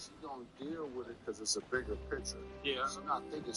She don't deal with it because it's a bigger picture. Yeah. She's not thinking.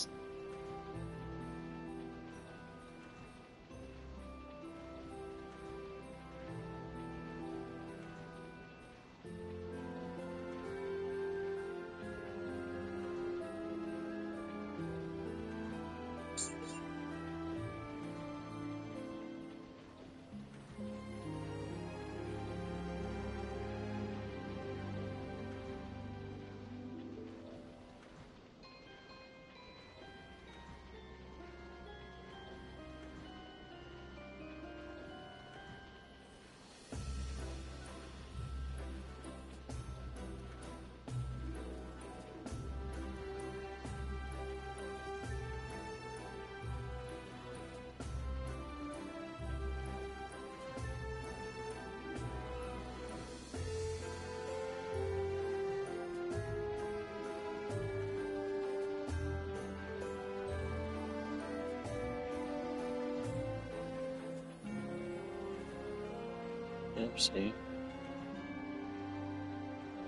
Yep, see?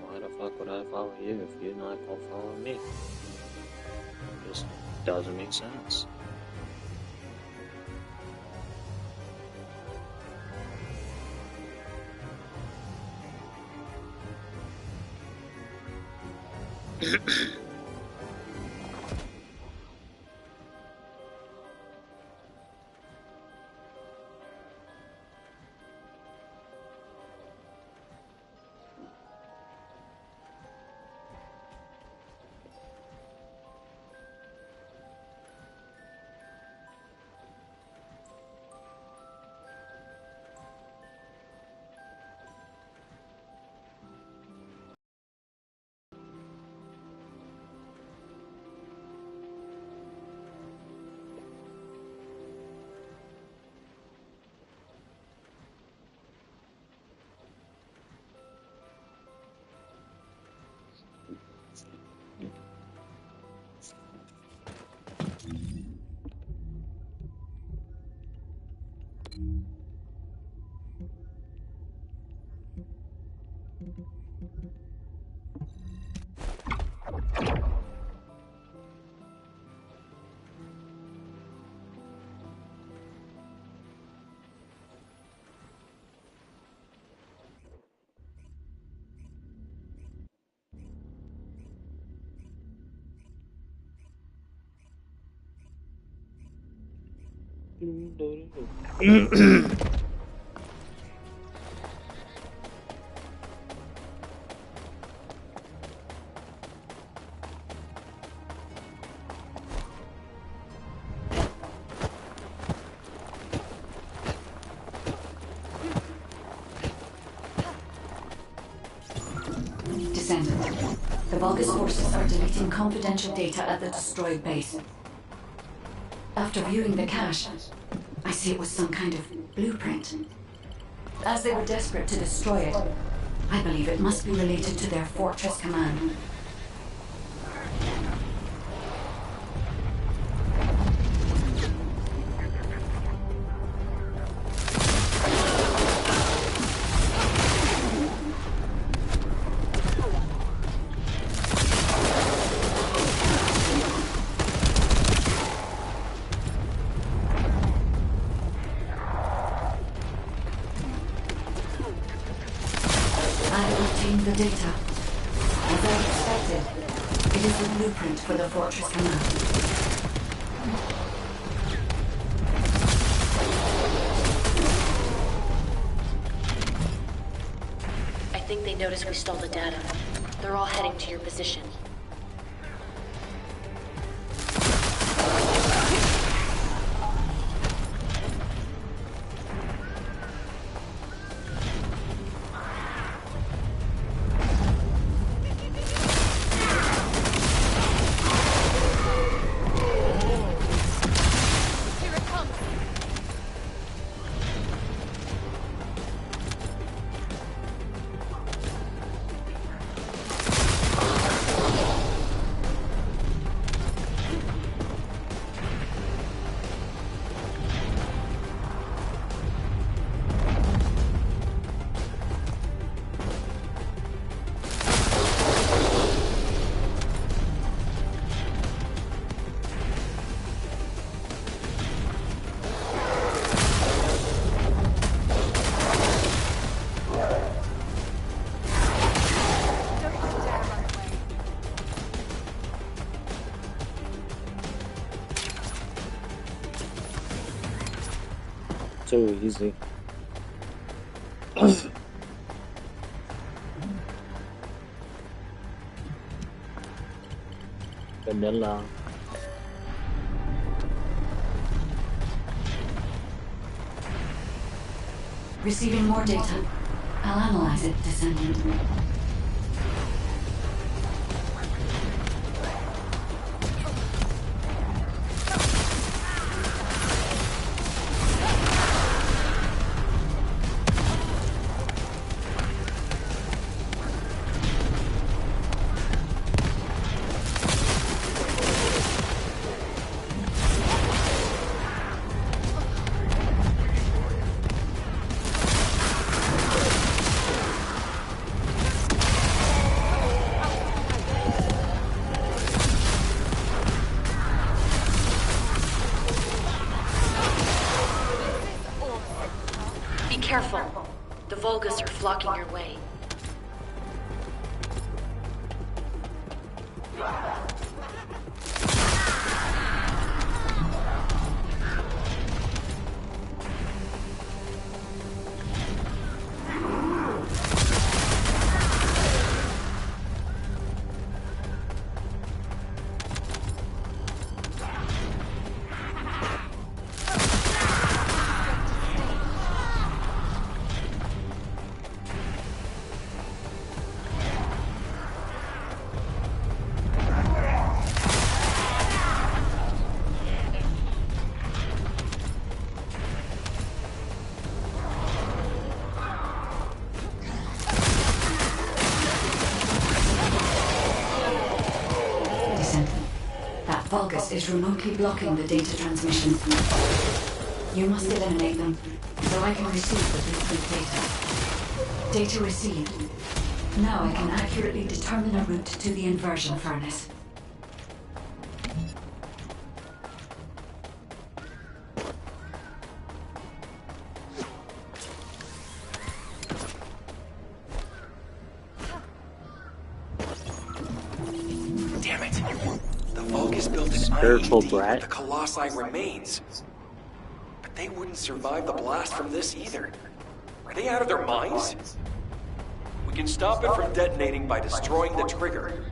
Why the fuck would I follow you if you're not gonna follow me? It just doesn't make sense. Descendant. The Vulgus forces are deleting confidential data at the destroyed base. After viewing the cache, I see it was some kind of blueprint. As they were desperate to destroy it, I believe it must be related to their fortress command. The data. As I expected, it is the blueprint for the fortress command. I think they noticed we stole the data. They're all heading to your position. Too easy. Vanilla. Receiving more data. I'll analyze it, Descendant. Careful. The Vulgus are flocking your way. Vulgus is remotely blocking the data transmission. You must eliminate them, so I can receive the blueprint data. Data received. Now I can accurately determine a route to the inversion furnace. Damn it! The Vulgus built an Spiritual IED brat. where the Colossi remains. But they wouldn't survive the blast from this either. Are they out of their minds? We can stop it from detonating by destroying the trigger.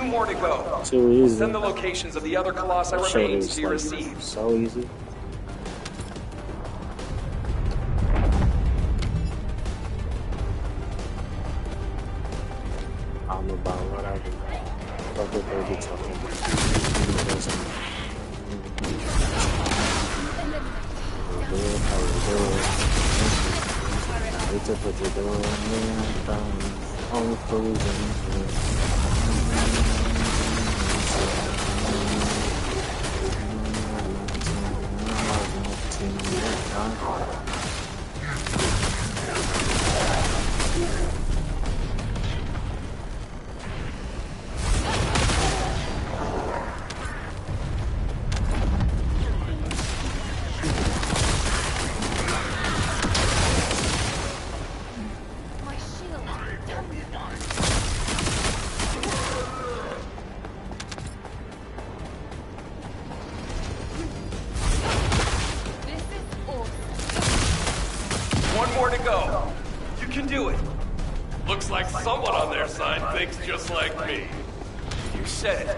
Two more to go. Too easy. Send the locations of the other Colossi remains to your receive. So easy. I'm about whatever. Fuck what they be talking One more to go. You can do it. Looks like someone on their side thinks just like me. You said it.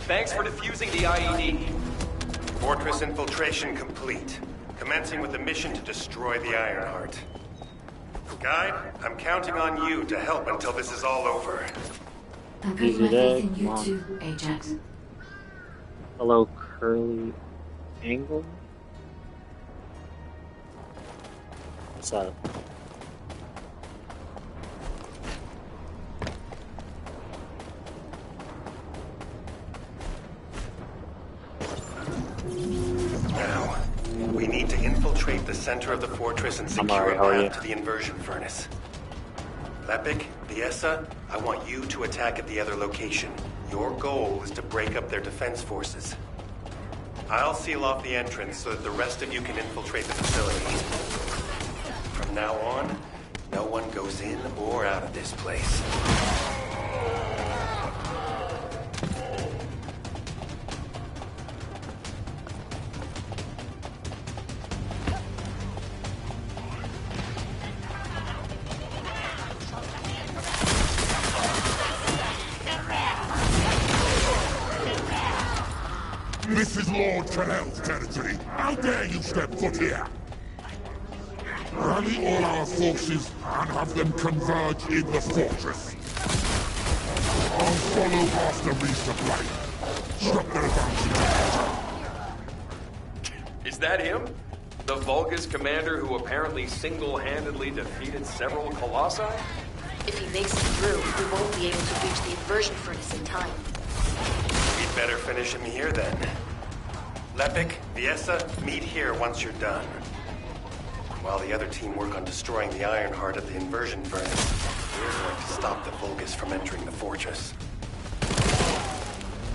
Thanks for defusing the IED. Fortress infiltration complete. Commencing with the mission to destroy the Ironheart. Guide, I'm counting on you to help until this is all over. I'm putting my faith in you too, Ajax. Hello, Curly Angle? What's up? Now, we need to infiltrate the center of the fortress and secure a path to the inversion furnace. Lepic, Viessa, I want you to attack at the other location. Your goal is to break up their defense forces. I'll seal off the entrance so that the rest of you can infiltrate the facility. From now on, no one goes in or out of this place. This is Lord Tyrell's territory. How dare you step foot here? Rally all our forces and have them converge in the fortress. I'll follow after resupply. Stop their advance. Is that him? The Vulgus commander who apparently single-handedly defeated several Colossi? If he makes it through, we won't be able to reach the inversion furnace in time. We'd better finish him here then. Lepic, Viessa, meet here once you're done. While the other team work on destroying the Ironheart at the inversion furnace, we're going to stop the Vulgus from entering the fortress.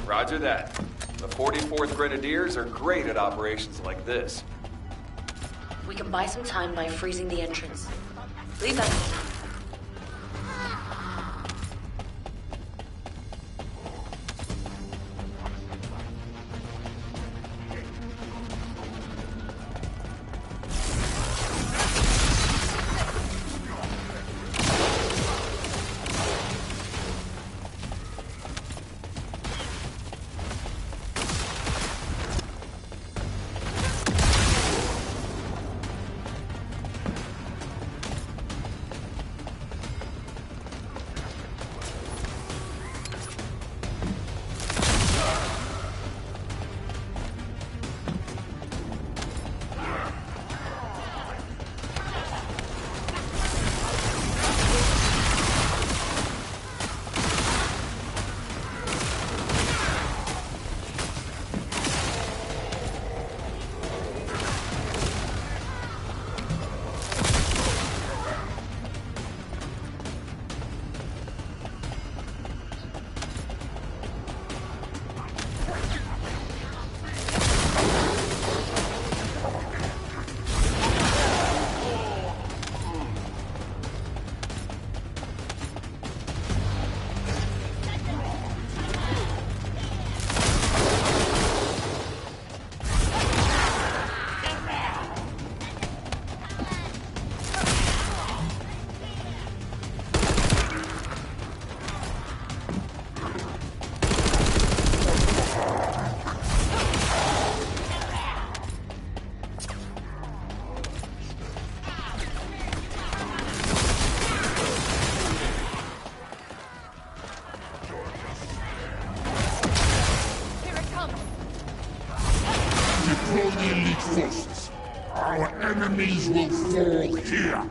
Roger that. The 44th Grenadiers are great at operations like this. We can buy some time by freezing the entrance. Leave that to me. the elite forces. Our enemies will fall here.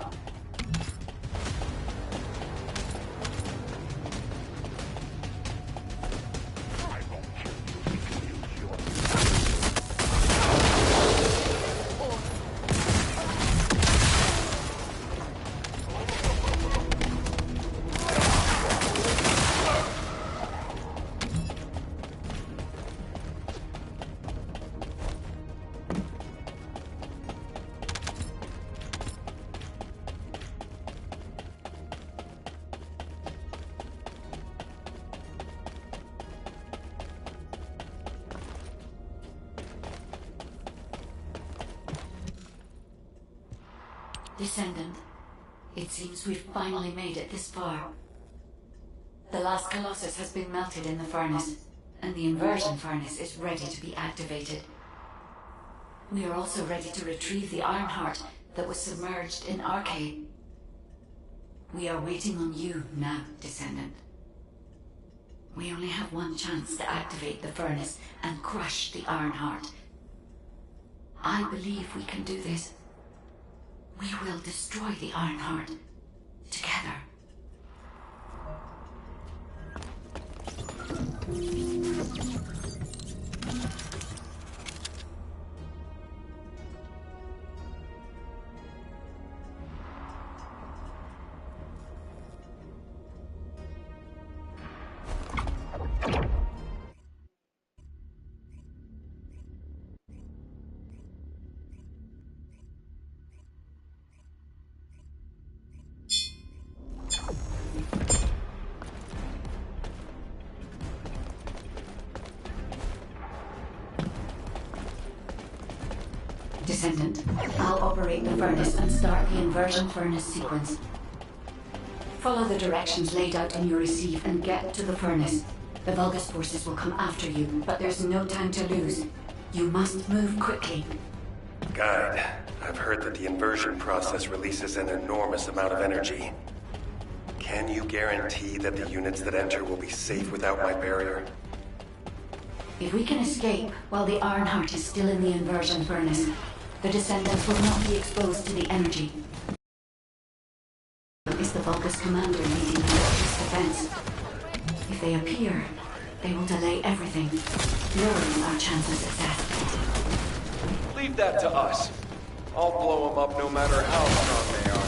Descendant, it seems we've finally made it this far. The last Colossus has been melted in the furnace, and the inversion furnace is ready to be activated. We are also ready to retrieve the Ironheart that was submerged in Arcade. We are waiting on you now, Descendant. We only have one chance to activate the furnace and crush the Ironheart. I believe we can do this. We will destroy the Ironheart together. Descendant, I'll operate the furnace and start the inversion furnace sequence. Follow the directions laid out in your receive and get to the furnace. The Vulgus forces will come after you, but there's no time to lose. You must move quickly. Guide, I've heard that the inversion process releases an enormous amount of energy. Can you guarantee that the units that enter will be safe without my barrier? If we can escape while the Ironheart is still in the inversion furnace, the Descendants will not be exposed to the energy. Is the Vulgus commander leading the First defense? If they appear, they will delay everything, lowering our chance of success. Leave that to us. I'll blow them up no matter how strong they are.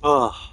Oh.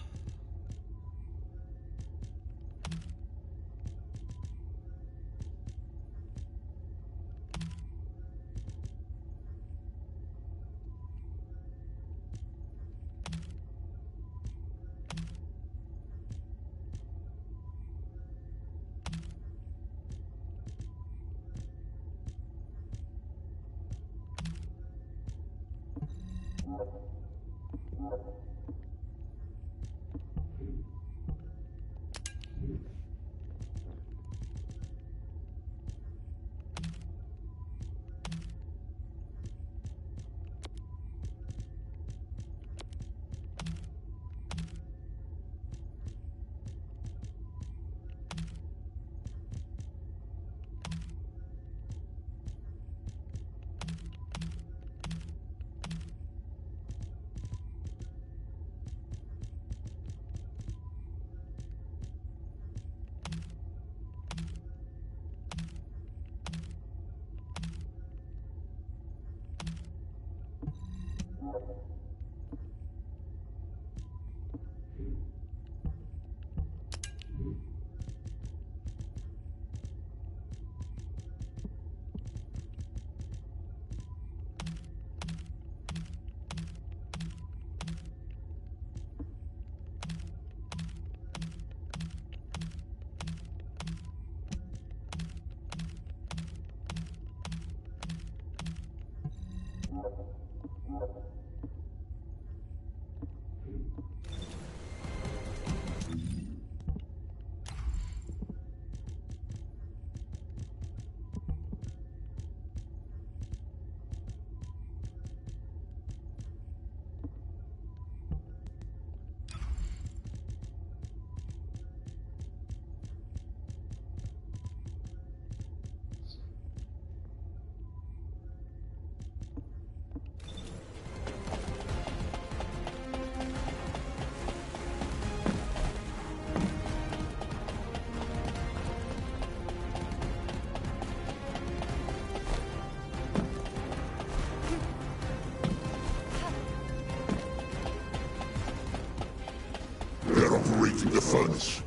operating the furnace?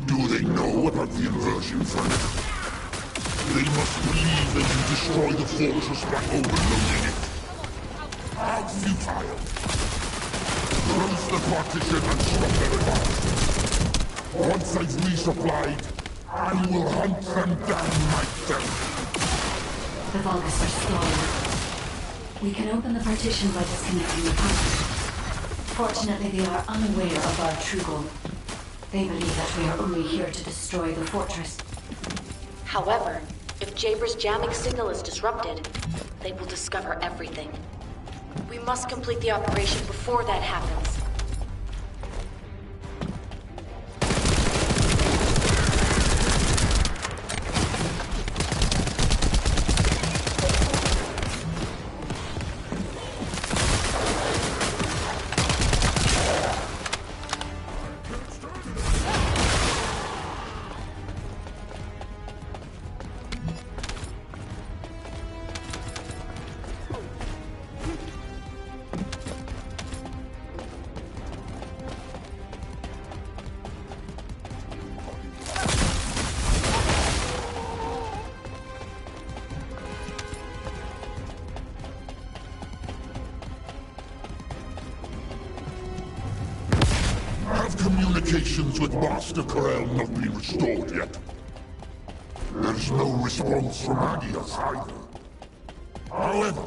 Do they know about the inversion furnace? They must believe they can destroy the fortress by overloading it. How futile! Close the partition and stop their advance. Once I've resupplied, I will hunt them down myself. The Vulgus are stalling. We can open the partition by disconnecting the power. Fortunately, they are unaware of our true goal. They believe that we are only here to destroy the fortress. However, if Jaber's jamming signal is disrupted, they will discover everything. We must complete the operation before that happens. Have communications with Master Corel not been restored yet? There's no response from Agios either. However,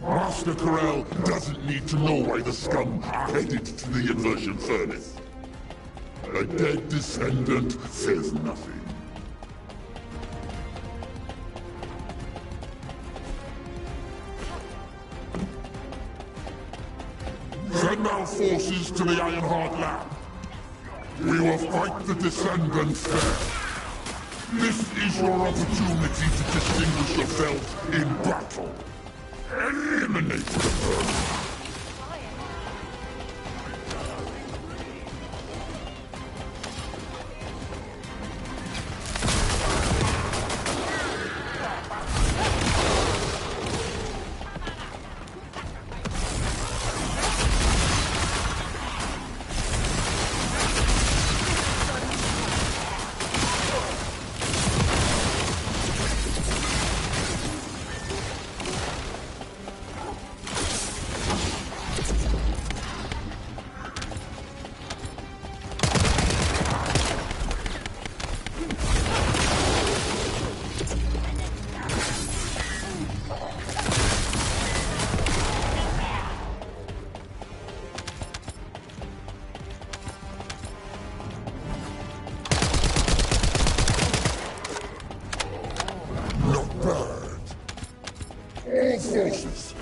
Master Corel doesn't need to know why the scum are headed to the inversion furnace. A dead descendant says nothing. Send our forces to the Ironheart lab. We will fight the Descendants there. This is your opportunity to distinguish yourself in battle. Eliminate the Burn. All forces,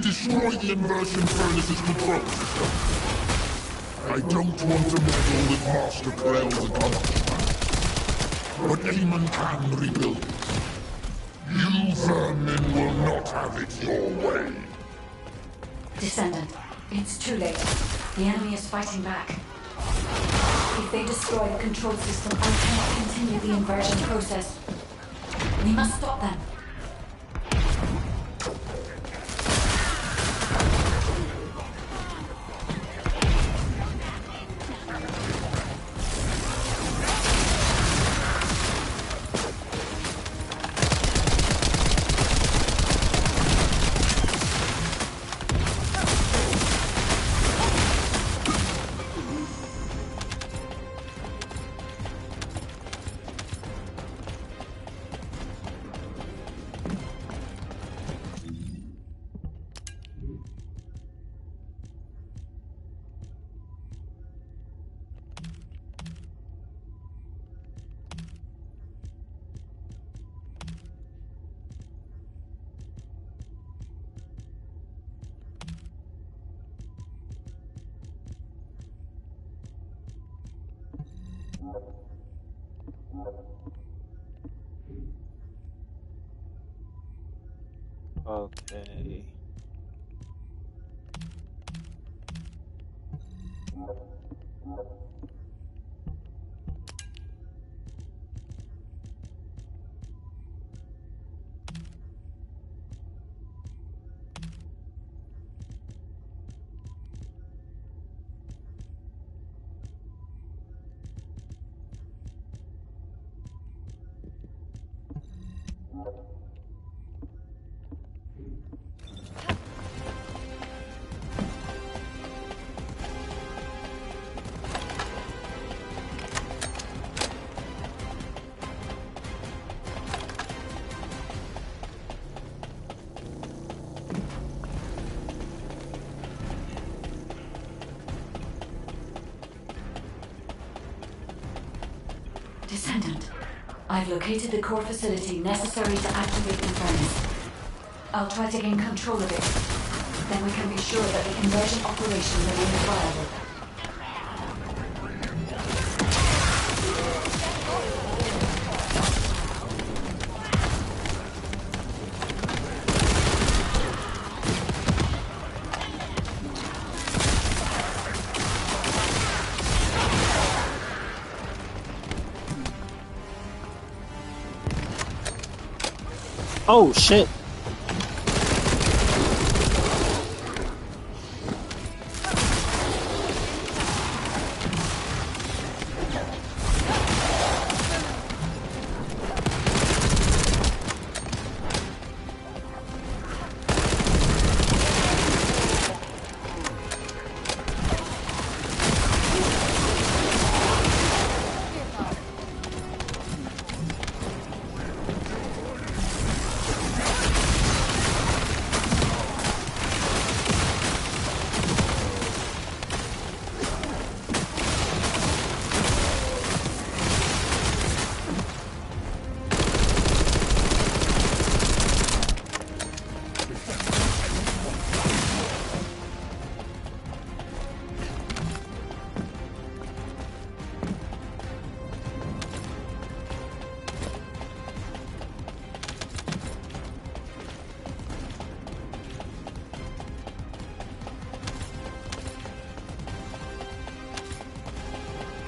destroy the inversion furnace's control system. I don't want to meddle with Master Corel's accomplishment, but Eamon can rebuild it. You vermin will not have it your way. Descendant, it's too late. The enemy is fighting back. If they destroy the control system, I cannot continue the inversion process. We must stop them. Okay. Descendant, I've located the core facility necessary to activate the furnace. I'll try to gain control of it. Then we can be sure that the conversion operation remains viable. Oh shit!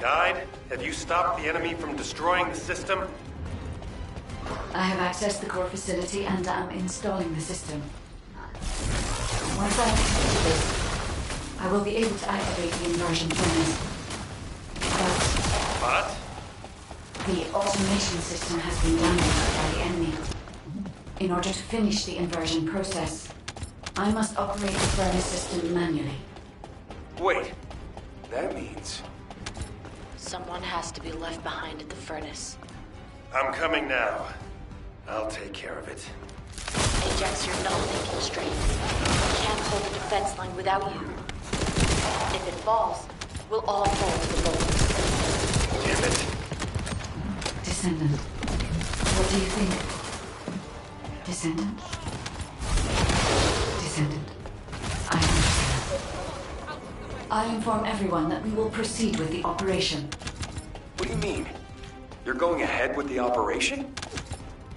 Guide, have you stopped the enemy from destroying the system? I have accessed the core facility and am installing the system. Once I activate this, I will be able to activate the inversion furnace. But? The automation system has been damaged by the enemy. In order to finish the inversion process, I must operate the furnace system manually. Wait, that means... Someone has to be left behind at the furnace. I'm coming now. I'll take care of it. Ajax, you're not thinking straight. We can't hold the defense line without you. If it falls, we'll all fall to the boat. Damn it. Descendant, what do you think? Descendant? Descendant, I understand. I inform everyone that we will proceed with the operation. What do you mean? You're going ahead with the operation?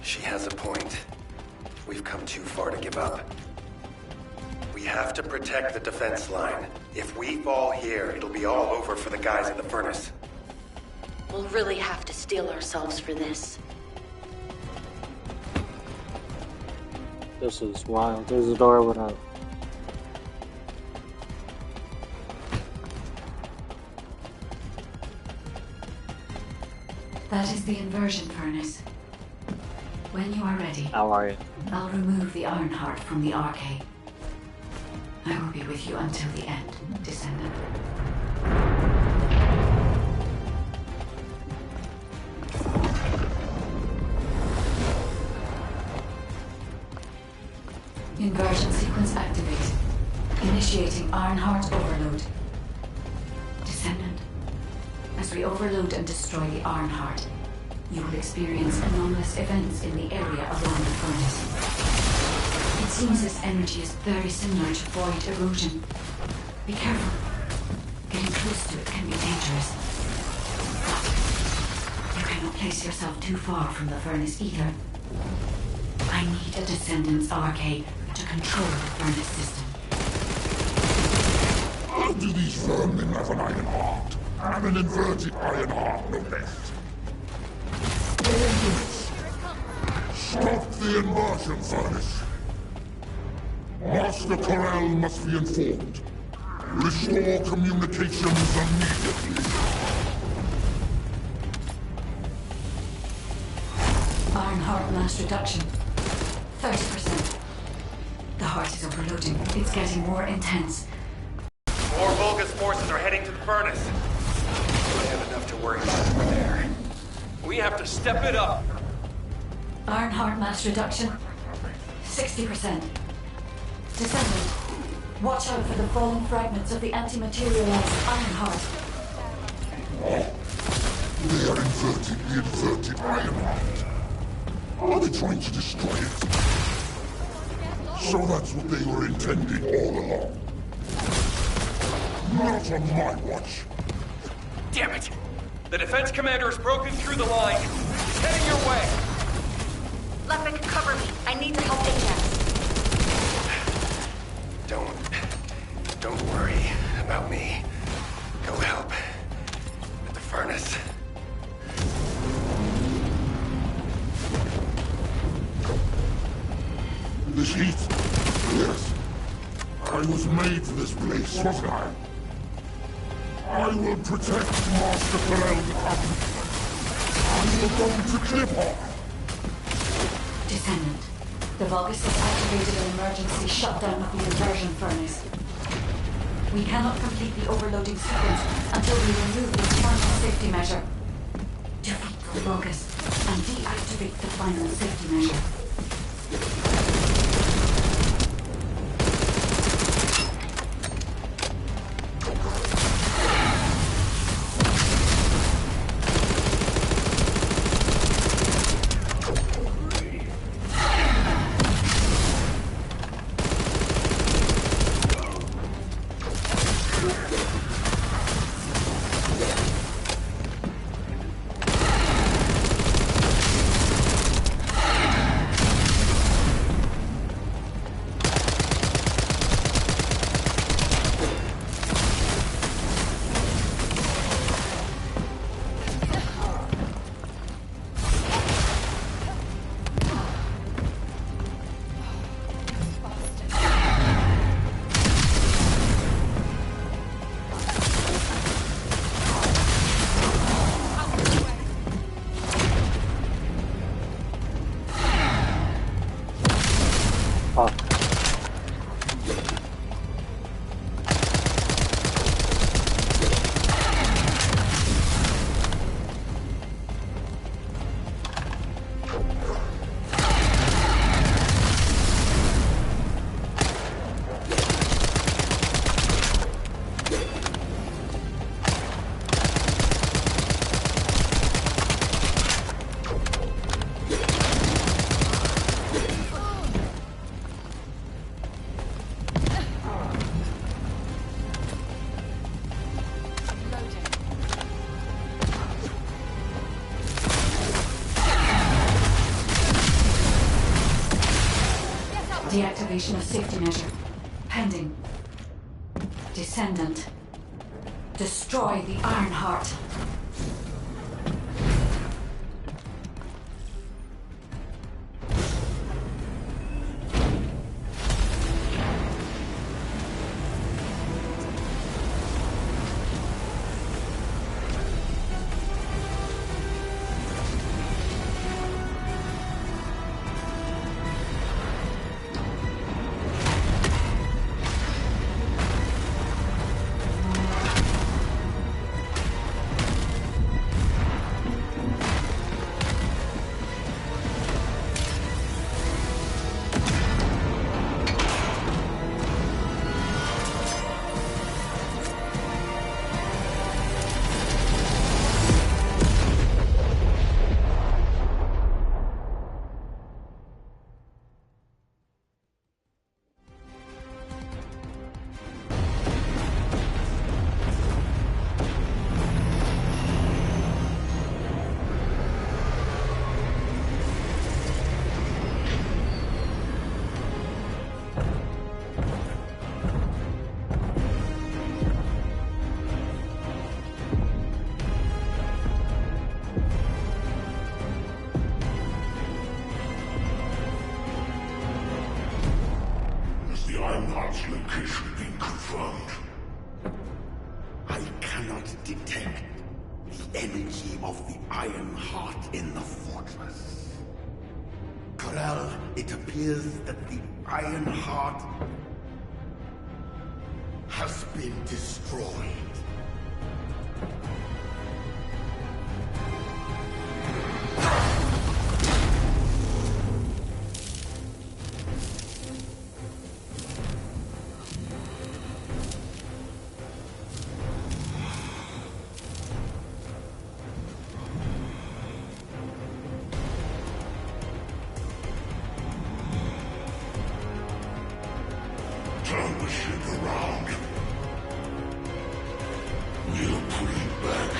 She has a point. We've come too far to give up. We have to protect the defense line. If we fall here, it'll be all over for the guys at the furnace. We'll really have to steel ourselves for this. This is wild. There's a door without. That is the inversion furnace. When you are ready, How are you? I'll remove the Ironheart from the arcade. I will be with you until the end, Descendant. Inversion sequence activated. Initiating Ironheart overload. Descendant, as we overload and destroy the Ironheart, you will experience anomalous events in the area around the furnace. It seems this energy is very similar to void erosion. Be careful. Getting close to it can be dangerous. But you cannot place yourself too far from the furnace either. I need a Descendant's arcade to control the furnace system. How do these vermin have an iron heart? And an inverted iron heart, no less. All units, stop the inversion furnace. Master Corral must be informed. Restore communications immediately. Iron heart mass reduction. 30%. The heart is overloading. It's getting more intense. More Vulgus forces are heading to the furnace. I have enough to worry about over there. We have to step it up. Iron heart mass reduction. 60%. Descendant, watch out for the falling fragments of the anti-materialized iron heart. They are inverting the inverted iron heart. Are they trying to destroy it? So that's what they were intending all along. Not on my watch. Damn it! The defense commander has broken through the line. He's heading your way. Lepic, cover me. I need to help Ajax. Don't worry about me. Go help. At the furnace. This heat? Yes. I was made for this place, wasn't I? I will protect Master Pharrell the Carpenter. I will go to Clipper. Descendant, the Vulgus has activated an emergency shutdown of the inversion furnace. We cannot complete the overloading sequence until we remove this final safety measure. Defeat the Vulgus and deactivate the final safety measure. Deactivation of safety measure. Pending. Descendant. Destroy the Iron Heart. Location being confirmed. I cannot detect the energy of the Iron Heart in the fortress. Corel, it appears that the Iron Heart has been destroyed. Turn the ship around. We'll put it back.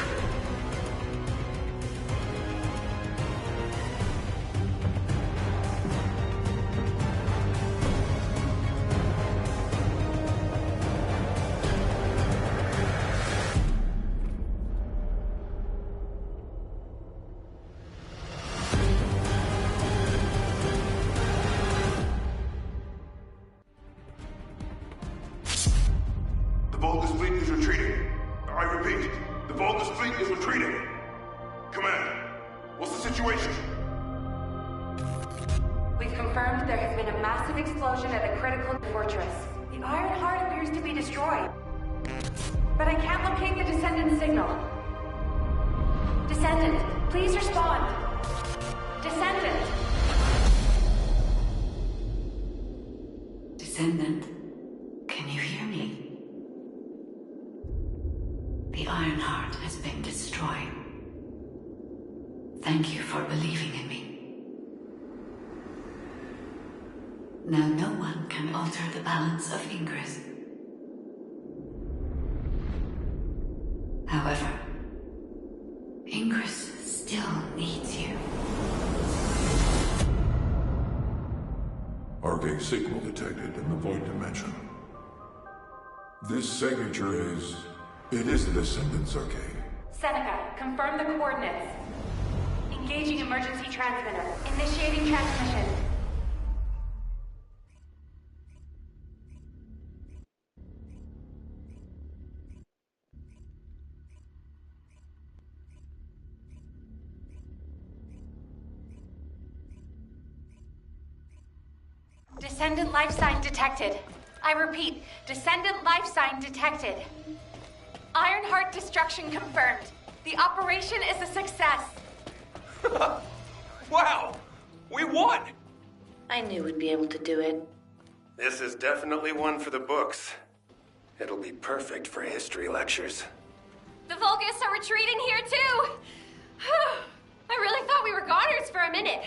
The Vulgus fleet is retreating. I repeat, the Vulgus fleet is retreating. Command, what's the situation? We've confirmed there has been a massive explosion at a critical fortress. The Iron Heart appears to be destroyed. But I can't locate the Descendant signal. Descendant, please respond. Descendant! Descendant, can you hear me? The Iron Heart has been destroyed. Thank you for believing in me. Now no one can alter the balance of Ingress. However, Ingress still needs you. Arcade signal detected in the Void Dimension. This signature is... It is the Descendant's arcade. Seneca, confirm the coordinates. Engaging emergency transmitter. Initiating transmission. Descendant life sign detected. I repeat, Descendant life sign detected. Ironheart destruction confirmed. The operation is a success. Wow! We won! I knew we'd be able to do it. This is definitely one for the books. It'll be perfect for history lectures. The Vulgus are retreating here too! I really thought we were goners for a minute.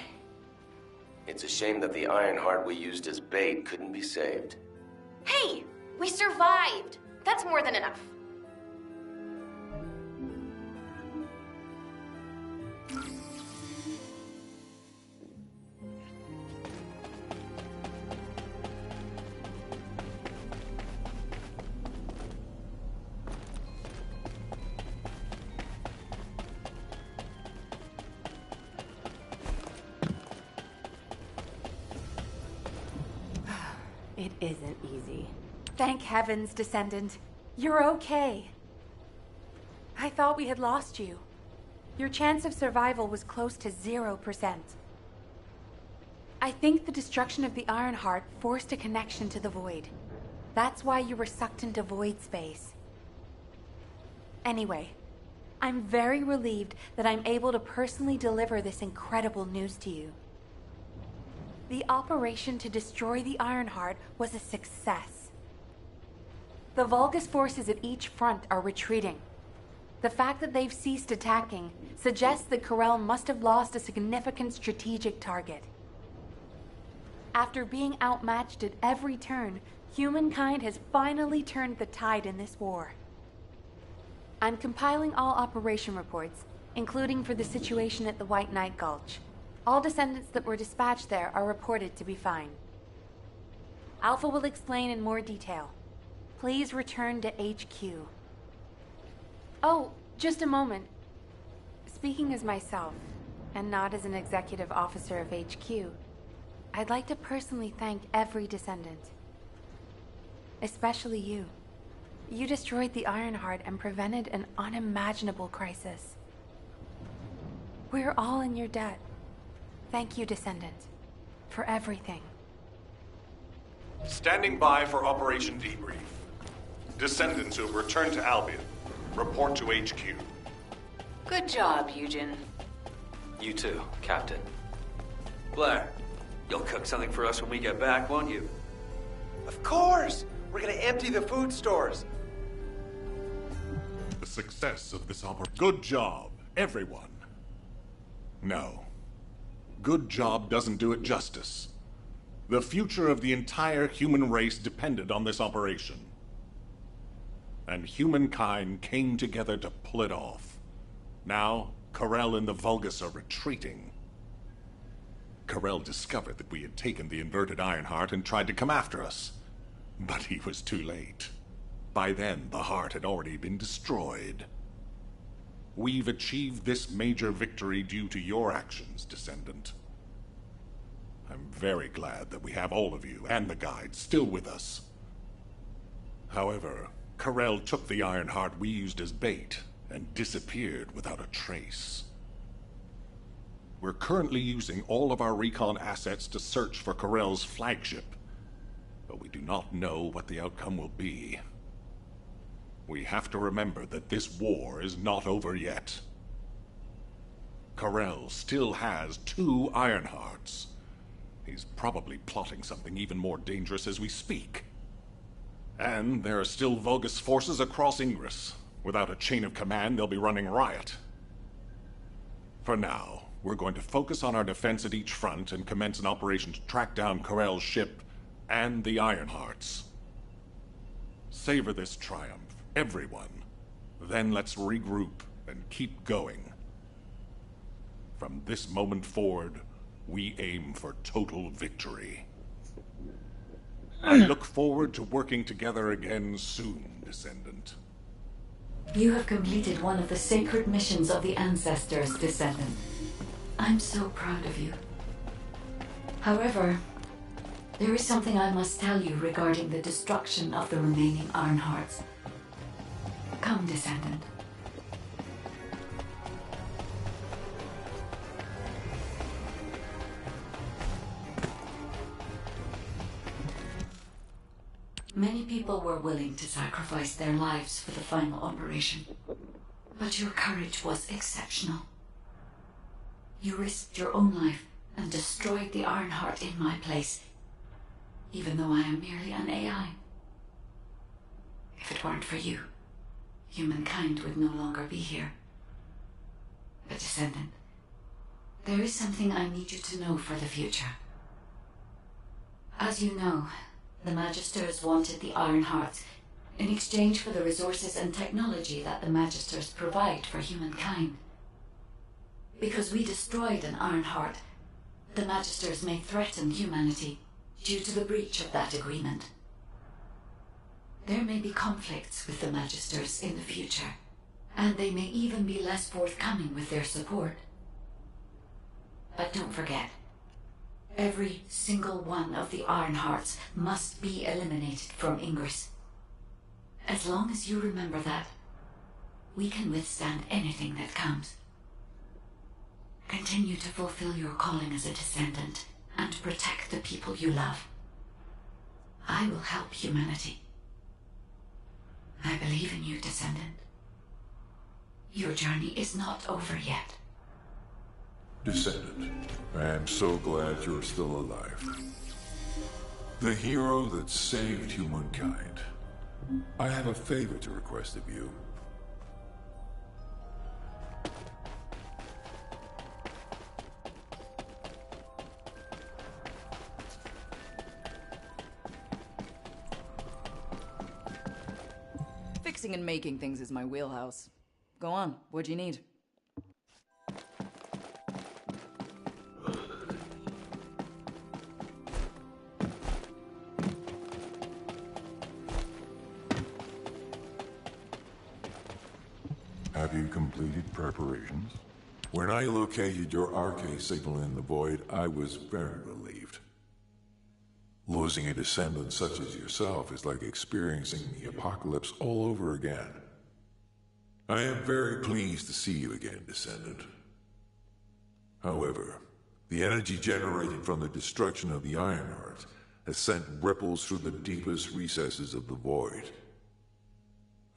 It's a shame that the Ironheart we used as bait couldn't be saved. Hey, we survived. That's more than enough. It isn't easy. Thank heavens, Descendant. You're okay. I thought we had lost you. Your chance of survival was close to 0%. I think the destruction of the Ironheart forced a connection to the Void. That's why you were sucked into Void space. Anyway, I'm very relieved that I'm able to personally deliver this incredible news to you. The operation to destroy the Ironheart was a success. The Vulgus forces at each front are retreating. The fact that they've ceased attacking suggests that Corel must have lost a significant strategic target. After being outmatched at every turn, humankind has finally turned the tide in this war. I'm compiling all operation reports, including for the situation at the White Knight Gulch. All descendants that were dispatched there are reported to be fine. Alpha will explain in more detail. Please return to HQ. Oh, just a moment. Speaking as myself, and not as an executive officer of HQ, I'd like to personally thank every descendant. Especially you. You destroyed the Ironheart and prevented an unimaginable crisis. We're all in your debt. Thank you, Descendant. for everything. Standing by for Operation Debrief. Descendants will return to Albion. Report to HQ. Good job, Eugen. You too, Captain. Blair, you'll cook something for us when we get back, won't you? Of course! We're gonna empty the food stores. The success of this operation. Good job, everyone. No. Good job doesn't do it justice. The future of the entire human race depended on this operation. And humankind came together to pull it off. Now, Karel and the Vulgus are retreating. Karel discovered that we had taken the inverted Ironheart and tried to come after us. But he was too late. By then, the heart had already been destroyed. We've achieved this major victory due to your actions, Descendant. I'm very glad that we have all of you and the guide still with us. However, Karel took the Ironheart we used as bait and disappeared without a trace. We're currently using all of our recon assets to search for Karel's flagship, but we do not know what the outcome will be. We have to remember that this war is not over yet. Karel still has 2 Ironhearts. He's probably plotting something even more dangerous as we speak. And there are still Vulgus forces across Ingress. Without a chain of command, they'll be running riot. For now, we're going to focus on our defense at each front and commence an operation to track down Karel's ship and the Ironhearts. Savor this triumph, everyone. Then let's regroup and keep going. From this moment forward, we aim for total victory. I look forward to working together again soon, Descendant. You have completed one of the sacred missions of the Ancestors, Descendant. I'm so proud of you. However, there is something I must tell you regarding the destruction of the remaining Ironhearts. Come, Descendant. Many people were willing to sacrifice their lives for the final operation, but your courage was exceptional. You risked your own life and destroyed the Ironheart in my place, even though I am merely an AI. If it weren't for you, humankind would no longer be here. But Descendant, there is something I need you to know for the future. As you know, the Magisters wanted the Ironhearts in exchange for the resources and technology that the Magisters provide for humankind. Because we destroyed an Ironheart, the Magisters may threaten humanity due to the breach of that agreement. There may be conflicts with the Magisters in the future, and they may even be less forthcoming with their support. But don't forget, every single one of the Ironhearts must be eliminated from Ingress. As long as you remember that, we can withstand anything that comes. Continue to fulfill your calling as a Descendant and protect the people you love. I will help humanity. I believe in you, Descendant. Your journey is not over yet. Descendant, I am so glad you're still alive. The hero that saved humankind. I have a favor to request of you. Fixing and making things is my wheelhouse. Go on, what'd you need? Have you completed preparations? When I located your RK signal in the void, I was very relieved. Losing a descendant such as yourself is like experiencing the apocalypse all over again. I am very pleased to see you again, Descendant. However, The energy generated from the destruction of the Ironheart has sent ripples through the deepest recesses of the void.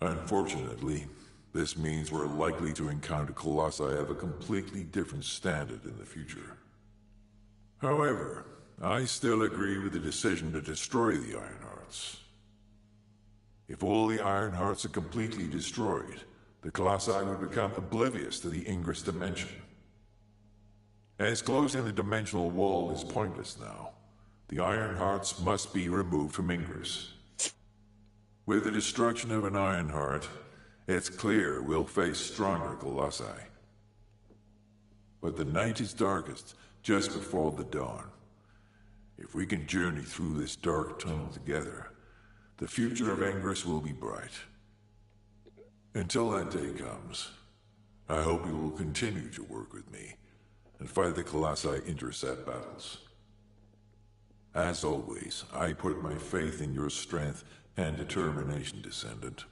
Unfortunately, this means we're likely to encounter colossi of a completely different standard in the future. However, I still agree with the decision to destroy the Ironhearts. If all the Ironhearts are completely destroyed, the colossi would become oblivious to the Ingress dimension. As closing the dimensional wall is pointless now, the Ironhearts must be removed from Ingress. With the destruction of an Ironheart, it's clear we'll face stronger colossi. But the night is darkest just before the dawn. If we can journey through this dark tunnel together, the future of Ingress will be bright. Until that day comes, I hope you will continue to work with me and fight the colossi intercept battles. As always, I put my faith in your strength and determination, Descendant.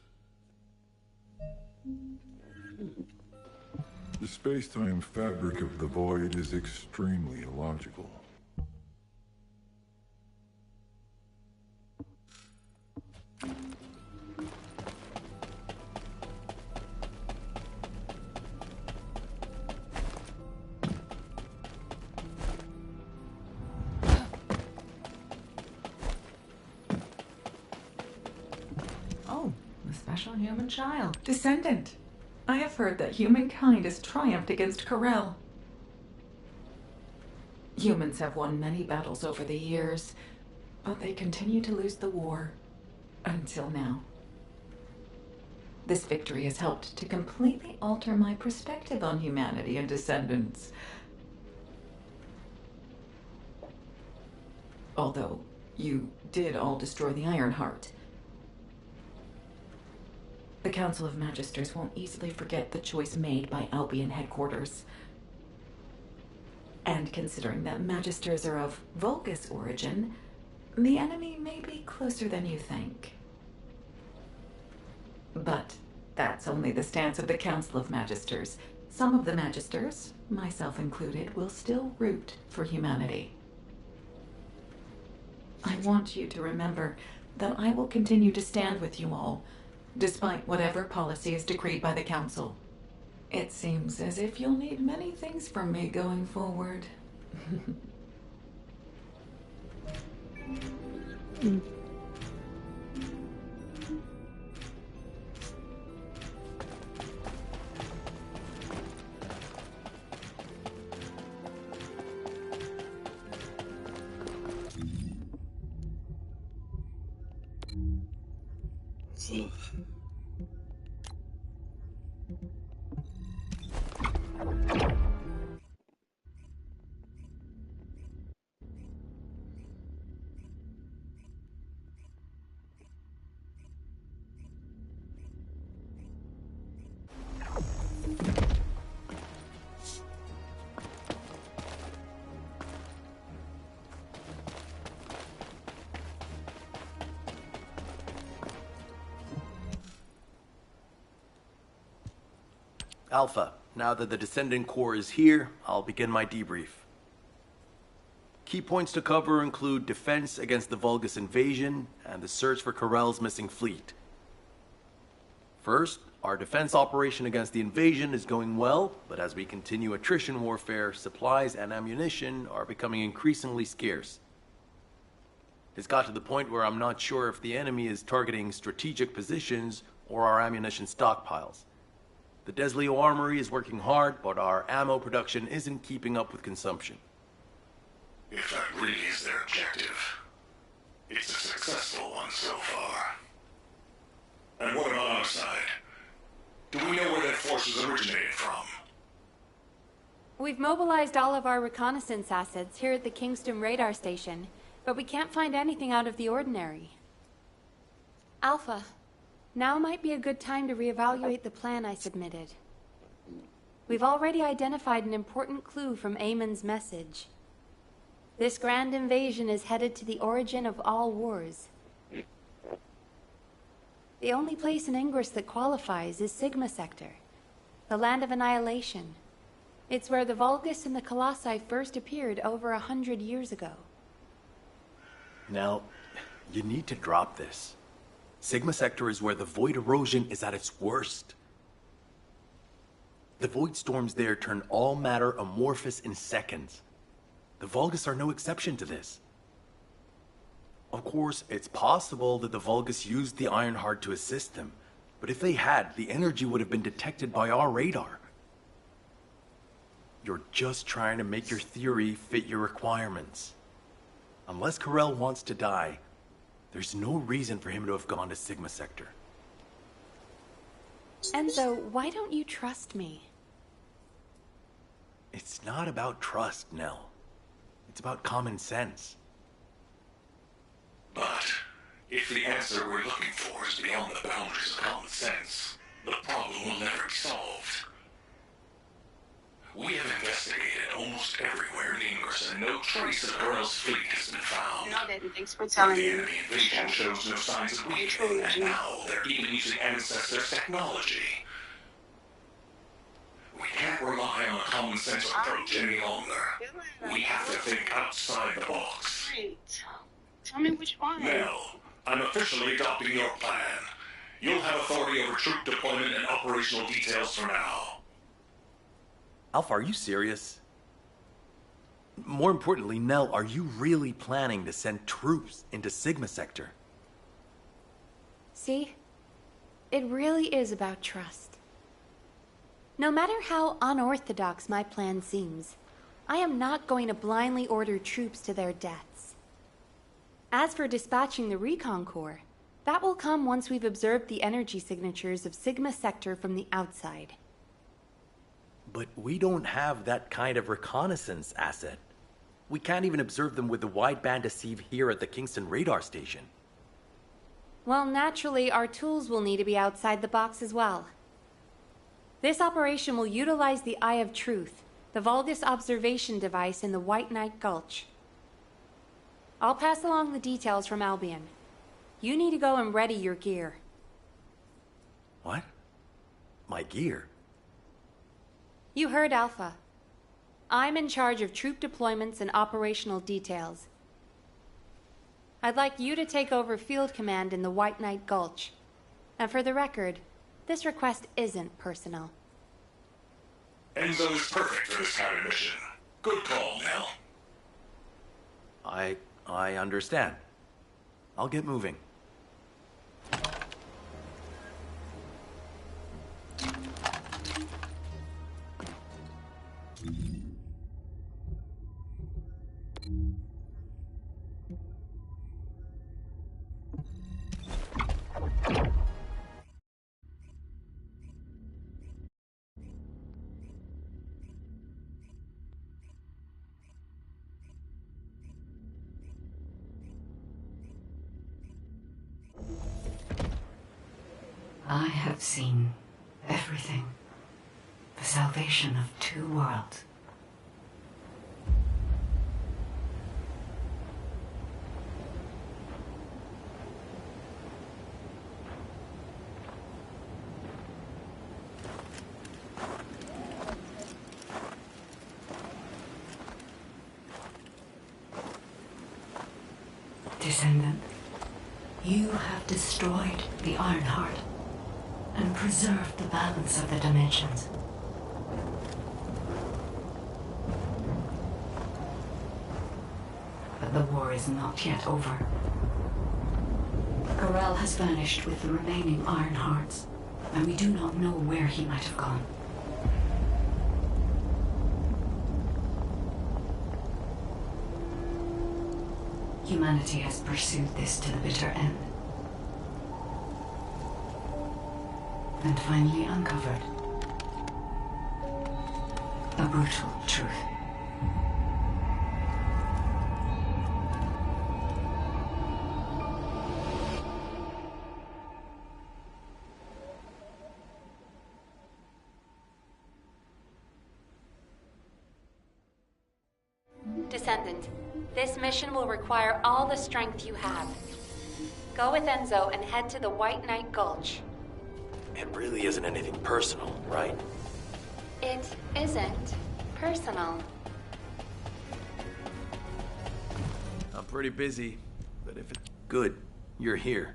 The space-time fabric of the void is extremely illogical. Oh, the special human child. Descendant. I have heard that humankind has triumphed against Corel. Humans have won many battles over the years, but they continue to lose the war. Until now. This victory has helped to completely alter my perspective on humanity and descendants. Although, you did all destroy the Ironheart. The Council of Magisters won't easily forget the choice made by Albion headquarters. And considering that Magisters are of Vulgus origin, the enemy may be closer than you think. But that's only the stance of the Council of Magisters. Some of the Magisters, myself included, will still root for humanity. I want you to remember that I will continue to stand with you all, despite whatever policy is decreed by the Council. It seems as if you'll need many things from me going forward. Alpha, now that the Descendant Corps is here, I'll begin my debrief. Key points to cover include defense against the Vulgus invasion and the search for Corel's missing fleet. First, our defense operation against the invasion is going well, but as we continue attrition warfare, supplies and ammunition are becoming increasingly scarce. It's got to the point where I'm not sure if the enemy is targeting strategic positions or our ammunition stockpiles. The Desleo Armory is working hard, but our ammo production isn't keeping up with consumption. If that really is their objective, it's a successful one so far. And what about our side? Do we know where that force was originated from? We've mobilized all of our reconnaissance assets here at the Kingston radar station, but we can't find anything out of the ordinary. Alpha, now might be a good time to reevaluate the plan I submitted. We've already identified an important clue from Amon's message. This grand invasion is headed to the origin of all wars. The only place in Ingress that qualifies is Sigma Sector, the land of annihilation. It's where the Vulgus and the Colossi first appeared over 100 years ago. Now, you need to drop this. Sigma Sector is where the void erosion is at its worst. The void storms there turn all matter amorphous in seconds. The Vulgus are no exception to this. Of course, it's possible that the Vulgus used the Ironheart to assist them, but if they had, the energy would have been detected by our radar. You're just trying to make your theory fit your requirements. Unless Karel wants to die, there's no reason for him to have gone to Sigma Sector. Enzo, why don't you trust me? It's not about trust, Nell. It's about common sense. But if the answer we're looking for is beyond the boundaries of common sense, the problem will never be solved. We have investigated almost everywhere in the universe, and no trace of Karel's fleet has been found. No, Daddy, thanks for telling The me. enemy invasion shows no signs of weakening, and now they're even using Ancestors' technology. We can't rely on a common sense approach any longer. We have to think outside the box. Great. Tell me which one. Nell, I'm officially adopting your plan. You'll have authority over troop deployment and operational details for now. Alpha, are you serious? More importantly, Nell, are you really planning to send troops into Sigma Sector? See? It really is about trust. No matter how unorthodox my plan seems, I am not going to blindly order troops to their deaths. As for dispatching the Recon Corps, that will come once we've observed the energy signatures of Sigma Sector from the outside. But we don't have that kind of reconnaissance asset. We can't even observe them with the wideband deceive here at the Kingston radar station. Well, naturally, our tools will need to be outside the box as well. This operation will utilize the Eye of Truth, the Vulgus observation device in the White Knight Gulch. I'll pass along the details from Albion. You need to go and ready your gear. What? My gear? You heard Alpha. I'm in charge of troop deployments and operational details. I'd like you to take over field command in the White Knight Gulch. And for the record, this request isn't personal. Enzo is perfect for this kind of mission. Good call, Nell. I understand. I'll get moving. I have seen everything. The salvation of two worlds. Descendant, you have destroyed the Ironheart and preserved the balance of the dimensions. But the war is not yet over. Karel has vanished with the remaining Ironhearts, and we do not know where he might have gone. Humanity has pursued this to the bitter end. And finally uncovered a brutal truth. Descendant, this mission will require all the strength you have. Go with Enzo and head to the White Knight Gulch. It really isn't anything personal, right? It isn't, personal. I'm pretty busy, but if it's good, you're here.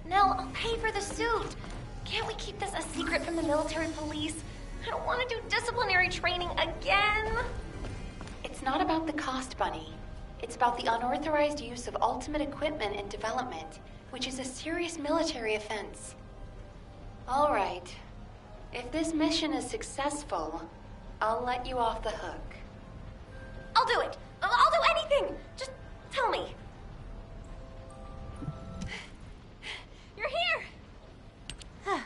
Nell, I'll pay for the suit. Can't we keep this a secret from the military police? I don't want to do disciplinary training again. It's not about the cost, Bunny. It's about the unauthorized use of ultimate equipment in development, which is a serious military offense. All right. If this mission is successful, I'll let you off the hook. I'll do it. I'll do anything. Just tell me. You're here.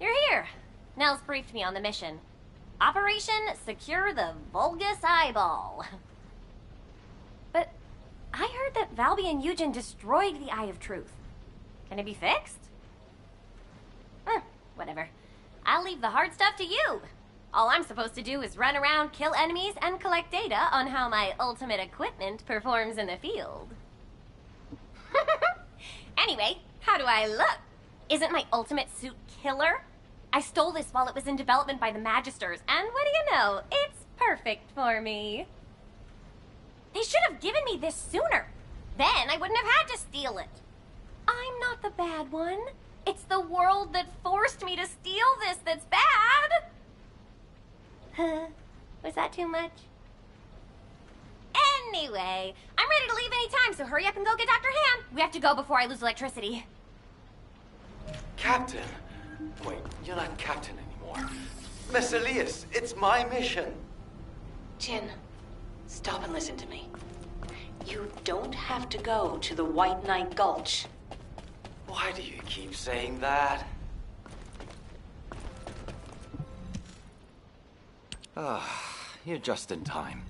You're here. Nell's briefed me on the mission. Operation Secure the Vulgus Eyeball. But I heard that Valby and Eugen destroyed the Eye of Truth. Can it be fixed? Whatever. I'll leave the hard stuff to you. All I'm supposed to do is run around, kill enemies, and collect data on how my ultimate equipment performs in the field. Anyway, how do I look? Isn't my ultimate suit killer? I stole this while it was in development by the Magisters, and what do you know? It's perfect for me. They should have given me this sooner. Then I wouldn't have had to steal it. I'm not the bad one. It's the world that forced me to steal this that's bad. Was that too much? Anyway, I'm ready to leave any time, so hurry up and go get Dr. Han. We have to go before I lose electricity. Captain! Wait, you're not captain anymore. Miss Elias, it's my mission. Jin, stop and listen to me. You don't have to go to the White Knight Gulch. Why do you keep saying that? You're just in time.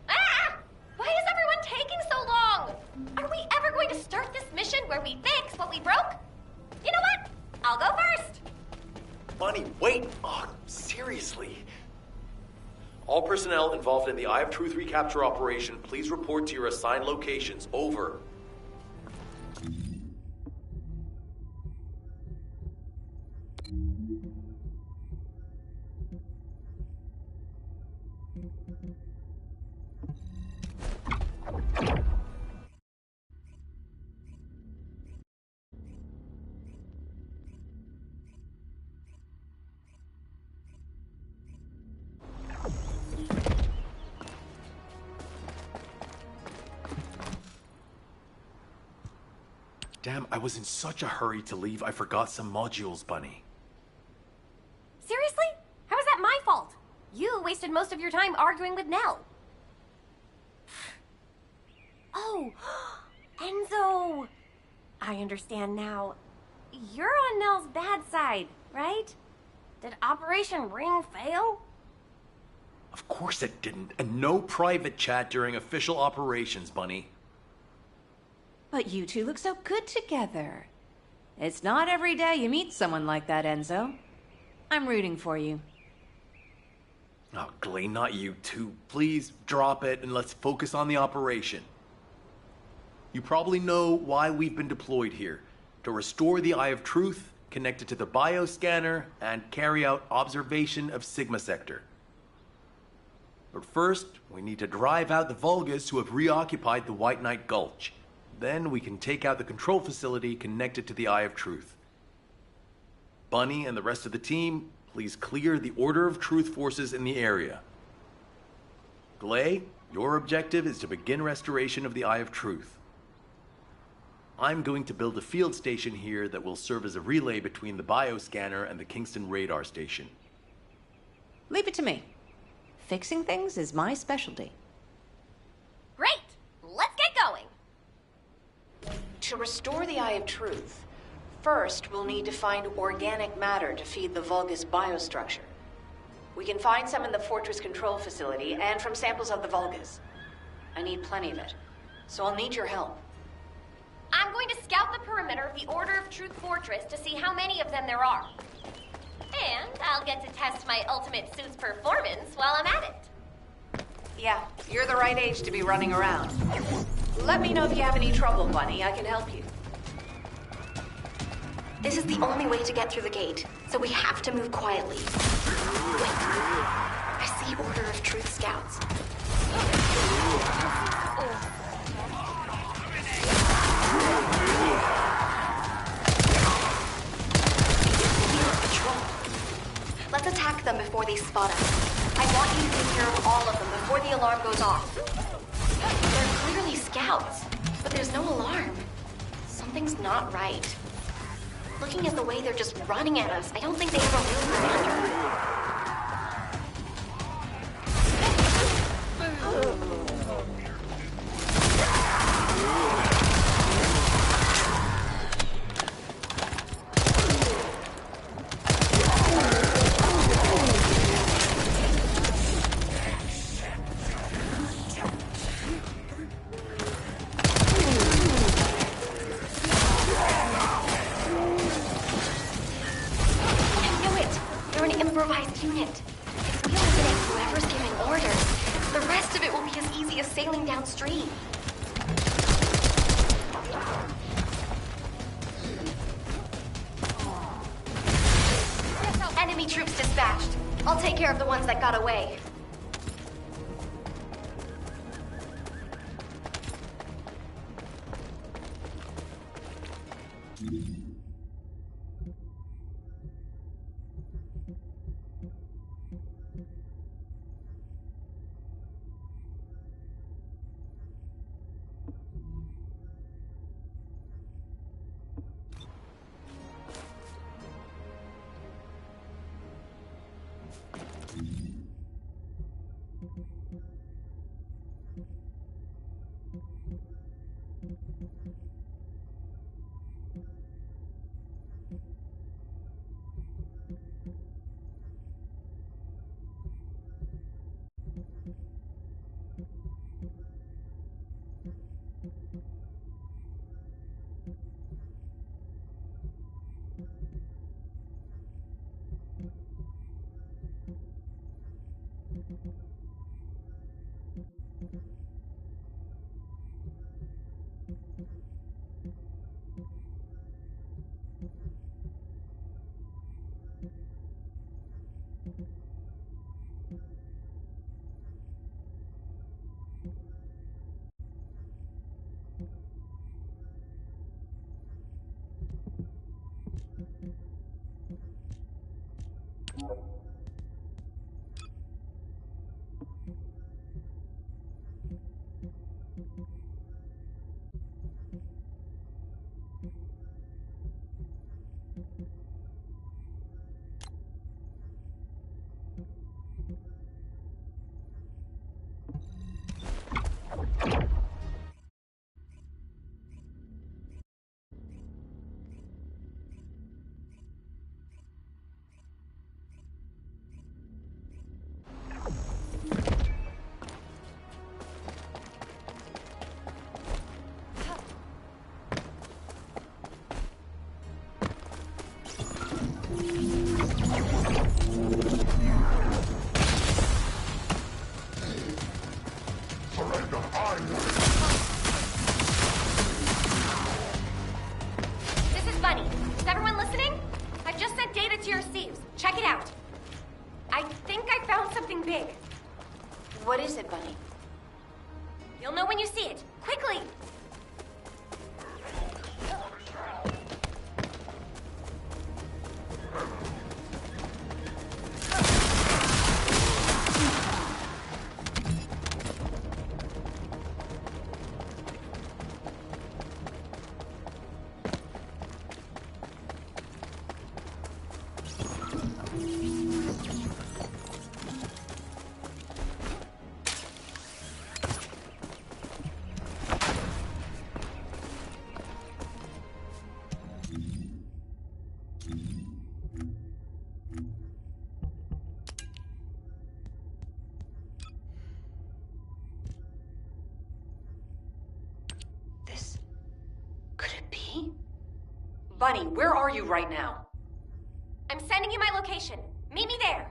Ah! Why is everyone taking so long? Are we ever going to start this mission where we fix what we broke? You know what? I'll go first. Bunny, wait! Oh, seriously. All personnel involved in the Eye of Truth recapture operation, please report to your assigned locations. Over. Damn, I was in such a hurry to leave, I forgot some modules, Bunny. Seriously? How is that my fault? You wasted most of your time arguing with Nell. Oh, Enzo! I understand now. You're on Nell's bad side, right? Did Operation Ring fail? Of course it didn't, and no private chat during official operations, Bunny. But you two look so good together. It's not every day you meet someone like that, Enzo. I'm rooting for you. Oh, Glay, not you too. Please drop it and let's focus on the operation. You probably know why we've been deployed here. To restore the Eye of Truth, connect it to the bioscanner, and carry out observation of Sigma Sector. But first, we need to drive out the Vulgus who have reoccupied the White Knight Gulch. Then we can take out the control facility connected to the Eye of Truth. Bunny and the rest of the team, please clear the Order of Truth forces in the area. Glay, your objective is to begin restoration of the Eye of Truth. I'm going to build a field station here that will serve as a relay between the bioscanner and the Kingston radar station. Leave it to me. Fixing things is my specialty. Great! Let's get going! To restore the Eye of Truth, first we'll need to find organic matter to feed the Vulgus biostructure. We can find some in the Fortress control facility and from samples of the Vulgus. I need plenty of it, so I'll need your help. I'm going to scout the perimeter of the Order of Truth Fortress to see how many of them there are. And I'll get to test my ultimate suit's performance while I'm at it. Yeah, you're the right age to be running around. Let me know if you have any trouble, Bunny. I can help you. This is the only way to get through the gate, so we have to move quietly. Wait, I see the Order of Truth Scouts. Patrol. Let's attack them before they spot us. I want you to take care of all of them before the alarm goes off. They're clearly scouts, but there's no alarm. Something's not right. Looking at the way they're just running at us, I don't think they have a real commander. Improvised unit. If we eliminate whoever's giving orders, the rest of it will be as easy as sailing downstream. Enemy troops dispatched. I'll take care of the ones that got away. What is it, Bunny? You'll know when you see it. Quickly! Bunny, where are you right now? I'm sending you my location. Meet me there.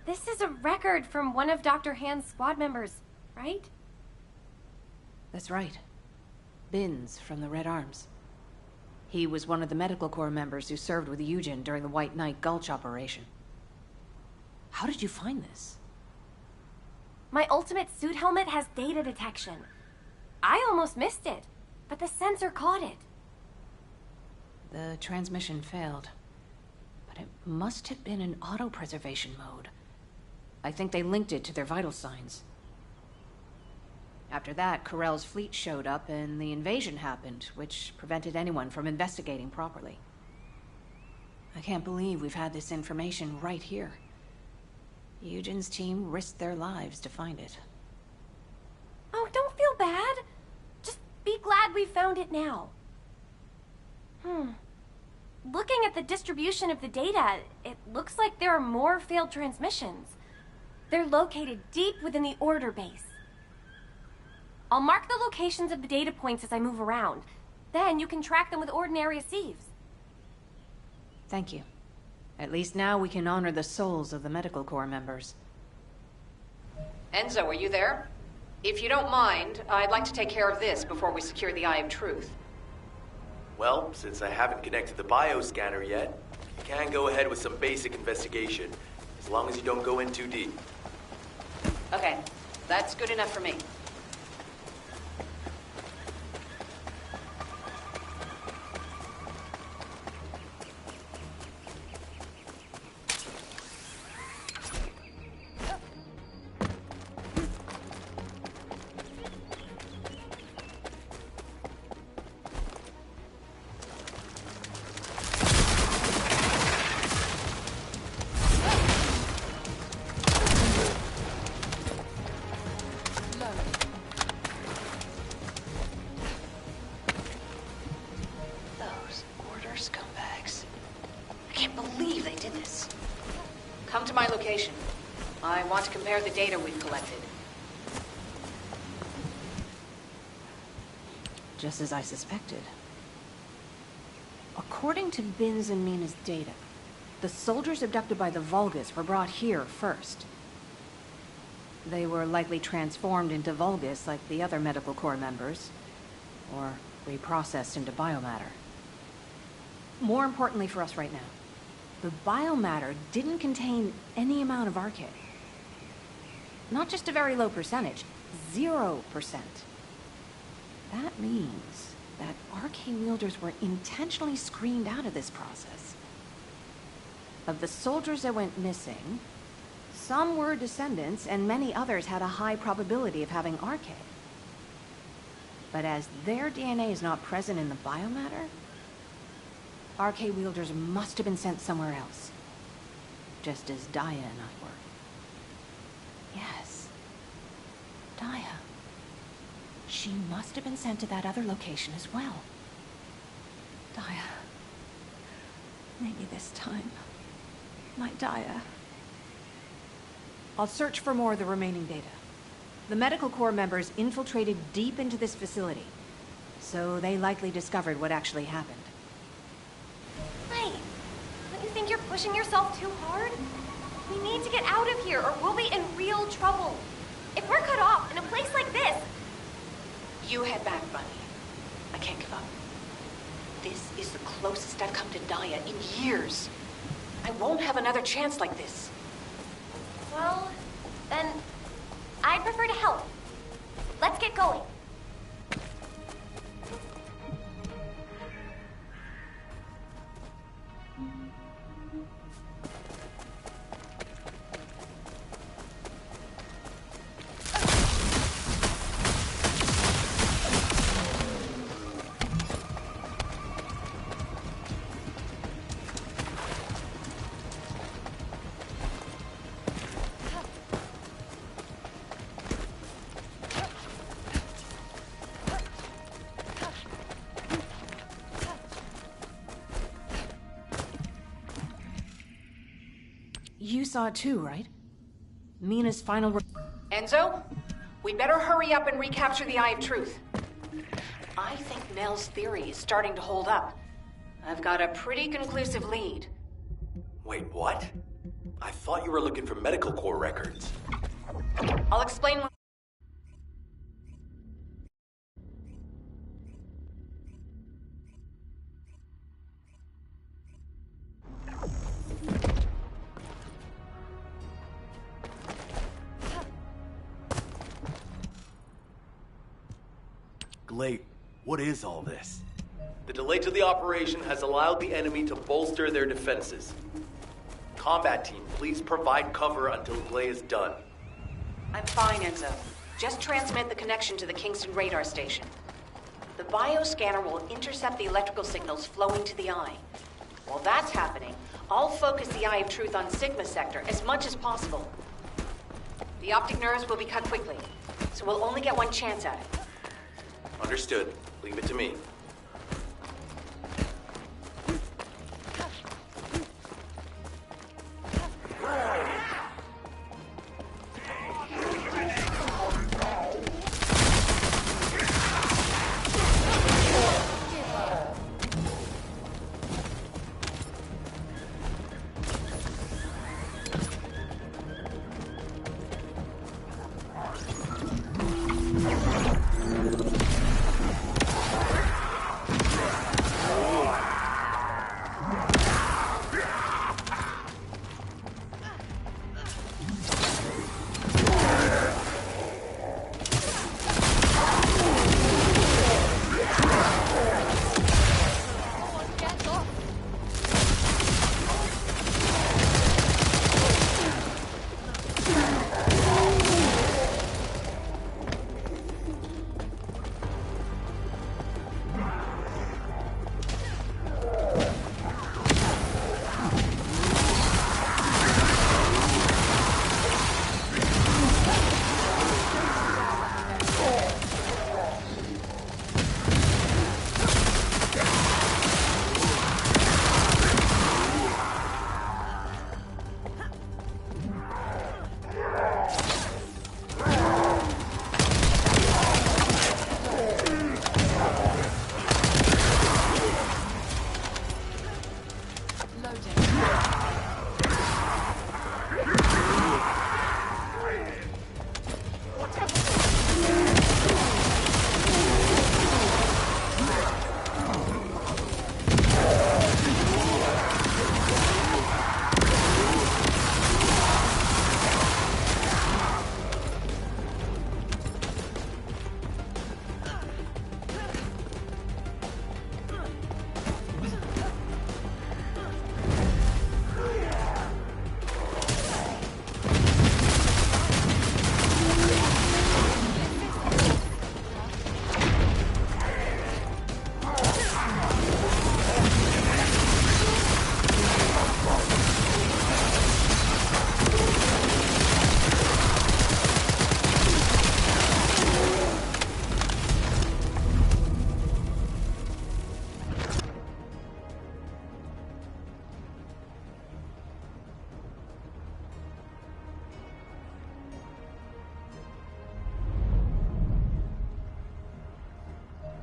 This is a record from one of Dr. Hand's squad members, right? That's right. Binns from the Red Arms. He was one of the medical corps members who served with Eugen during the White Knight Gulch operation. How did you find this? My ultimate suit helmet has data detection. I almost missed it, but the sensor caught it. The transmission failed, but it must have been in auto-preservation mode. I think they linked it to their vital signs. After that, Corell's fleet showed up and the invasion happened, which prevented anyone from investigating properly. I can't believe we've had this information right here. Eugen's team risked their lives to find it. Oh, don't feel bad. Just be glad we found it now. Looking at the distribution of the data, it looks like there are more failed transmissions. They're located deep within the order base. I'll mark the locations of the data points as I move around. Then you can track them with ordinary sieves. Thank you. At least now we can honor the souls of the medical corps members. Enzo, are you there? If you don't mind, I'd like to take care of this before we secure the Eye of Truth. Well, since I haven't connected the bioscanner yet, you can go ahead with some basic investigation, as long as you don't go in too deep. Okay, that's good enough for me. Come to my location. I want to compare the data we've collected. Just as I suspected. According to Binns and Mina's data, the soldiers abducted by the Vulgus were brought here first. They were likely transformed into Vulgus like the other medical corps members, or reprocessed into biomatter. More importantly for us right now, the biomatter didn't contain any amount of RK. Not just a very low percentage, 0%. That means that RK wielders were intentionally screened out of this process. Of the soldiers that went missing, some were descendants and many others had a high probability of having RK. But as their DNA is not present in the biomatter, RK wielders must have been sent somewhere else. Just as Daya and I were. Yes. Daya. She must have been sent to that other location as well. Daya. Maybe this time. My Daya. I'll search for more of the remaining data. The medical corps members infiltrated deep into this facility, so they likely discovered what actually happened. Wait, don't you think you're pushing yourself too hard? We need to get out of here or we'll be in real trouble. If we're cut off in a place like this... You head back, Bunny. I can't give up. This is the closest I've come to Daya in years. I won't have another chance like this. Well, then I'd prefer to help. Let's get going. You saw it too, right? Mina's final... Enzo, we better hurry up and recapture the Eye of Truth. I think Nell's theory is starting to hold up. I've got a pretty conclusive lead. Wait, what? I thought thought you were looking for medical corps records. I'll explain when... Glade, what is all this? The delay to the operation has allowed the enemy to bolster their defenses. Combat team, please provide cover until Glade is done. I'm fine, Enzo. Just transmit the connection to the Kingston radar station. The bioscanner will intercept the electrical signals flowing to the eye. While that's happening, I'll focus the Eye of Truth on Sigma Sector as much as possible. The optic nerves will be cut quickly, so we'll only get one chance at it. Understood. Leave it to me.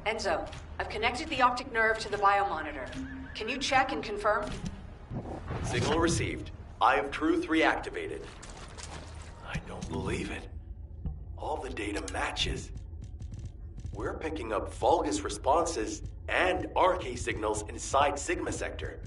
Enzo, I've connected the optic nerve to the biomonitor. Can you check and confirm? Signal received. Eye of Truth reactivated. I don't believe it. All the data matches. We're picking up Vulgus responses and RK signals inside Sigma Sector.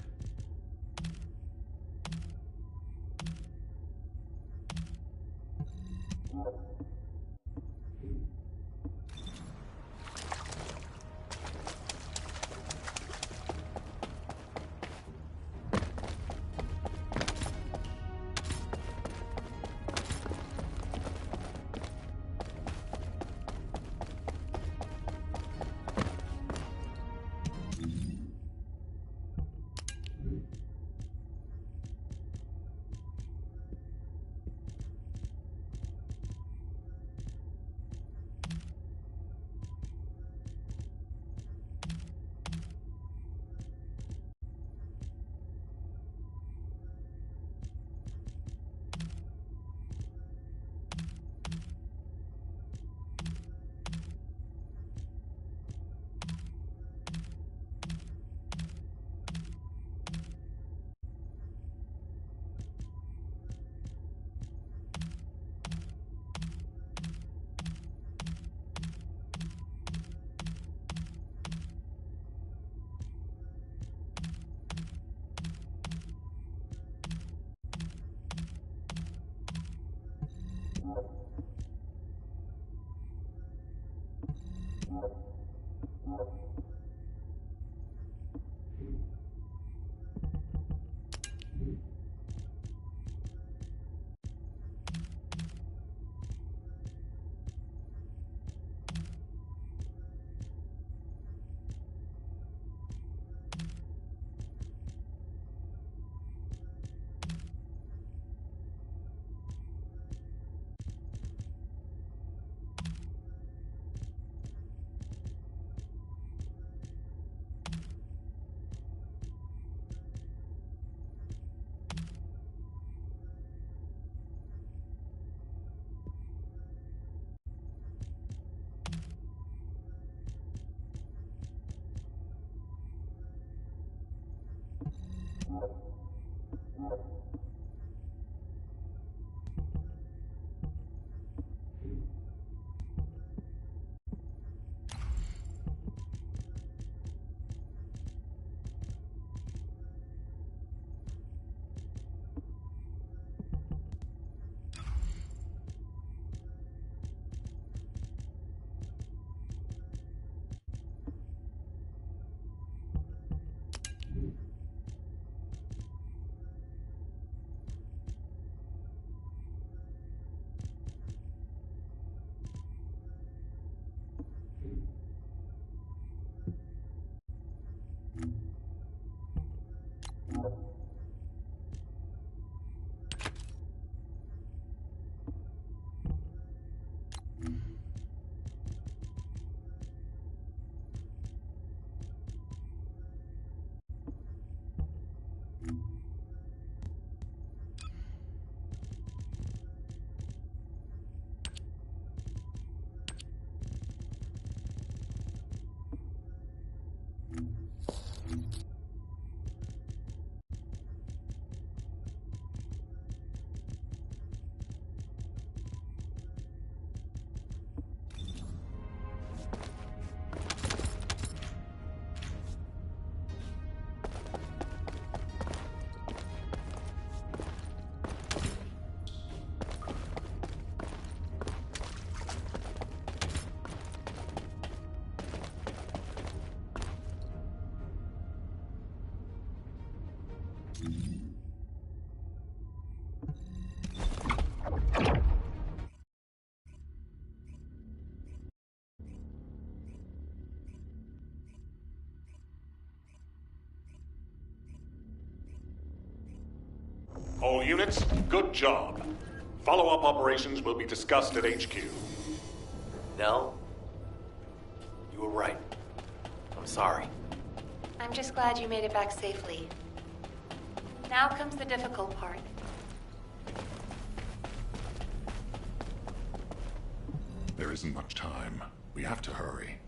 All units, good job. Follow-up operations will be discussed at HQ. Nell? You were right. I'm sorry. I'm just glad you made it back safely. Now comes the difficult part. There isn't much time. We have to hurry.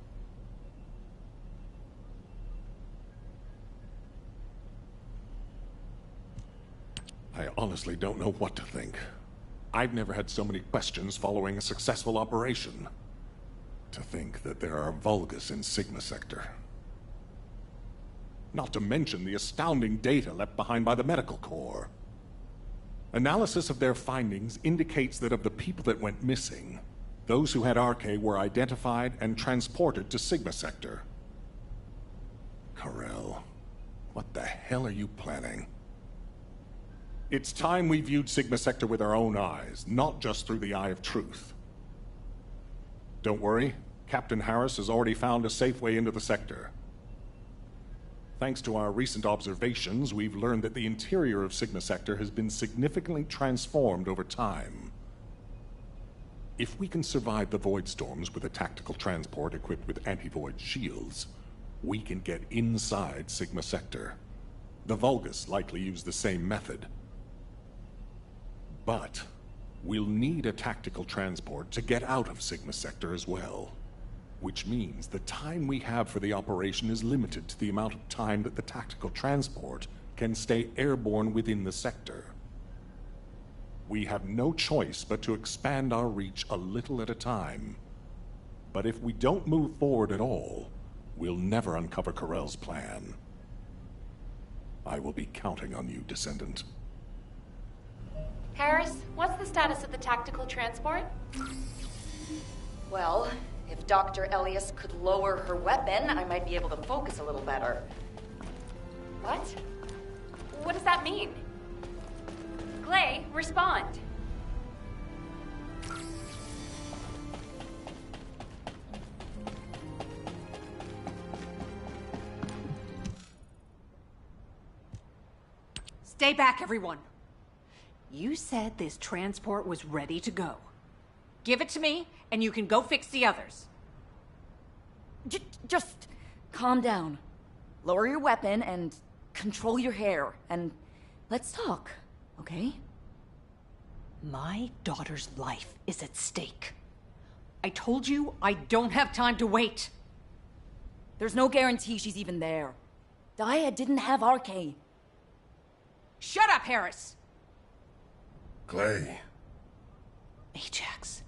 I honestly don't know what to think. I've never had so many questions following a successful operation. To think that there are Vulgus in Sigma Sector. Not to mention the astounding data left behind by the Medical Corps. Analysis of their findings indicates that of the people that went missing, those who had RK were identified and transported to Sigma Sector. Corell, what the hell are you planning? It's time we viewed Sigma Sector with our own eyes, not just through the eye of truth. Don't worry, Captain Harris has already found a safe way into the sector. Thanks to our recent observations, we've learned that the interior of Sigma Sector has been significantly transformed over time. If we can survive the void storms with a tactical transport equipped with anti-void shields, we can get inside Sigma Sector. The Vulgus likely use the same method. But we'll need a tactical transport to get out of Sigma Sector as well. Which means the time we have for the operation is limited to the amount of time that the tactical transport can stay airborne within the sector. We have no choice but to expand our reach a little at a time. But if we don't move forward at all, we'll never uncover Corell's plan. I will be counting on you, Descendant. Harris, what's the status of the tactical transport? Well, if Dr. Elias could lower her weapon, I might be able to focus a little better. What? What does that mean? Glay, respond. Stay back, everyone. You said this transport was ready to go. Give it to me, and you can go fix the others. Just calm down. Lower your weapon and control your hair, and let's talk, okay? My daughter's life is at stake. I told you I don't have time to wait. There's no guarantee she's even there. Daya didn't have RK. Shut up, Harris! Glay. Ajax.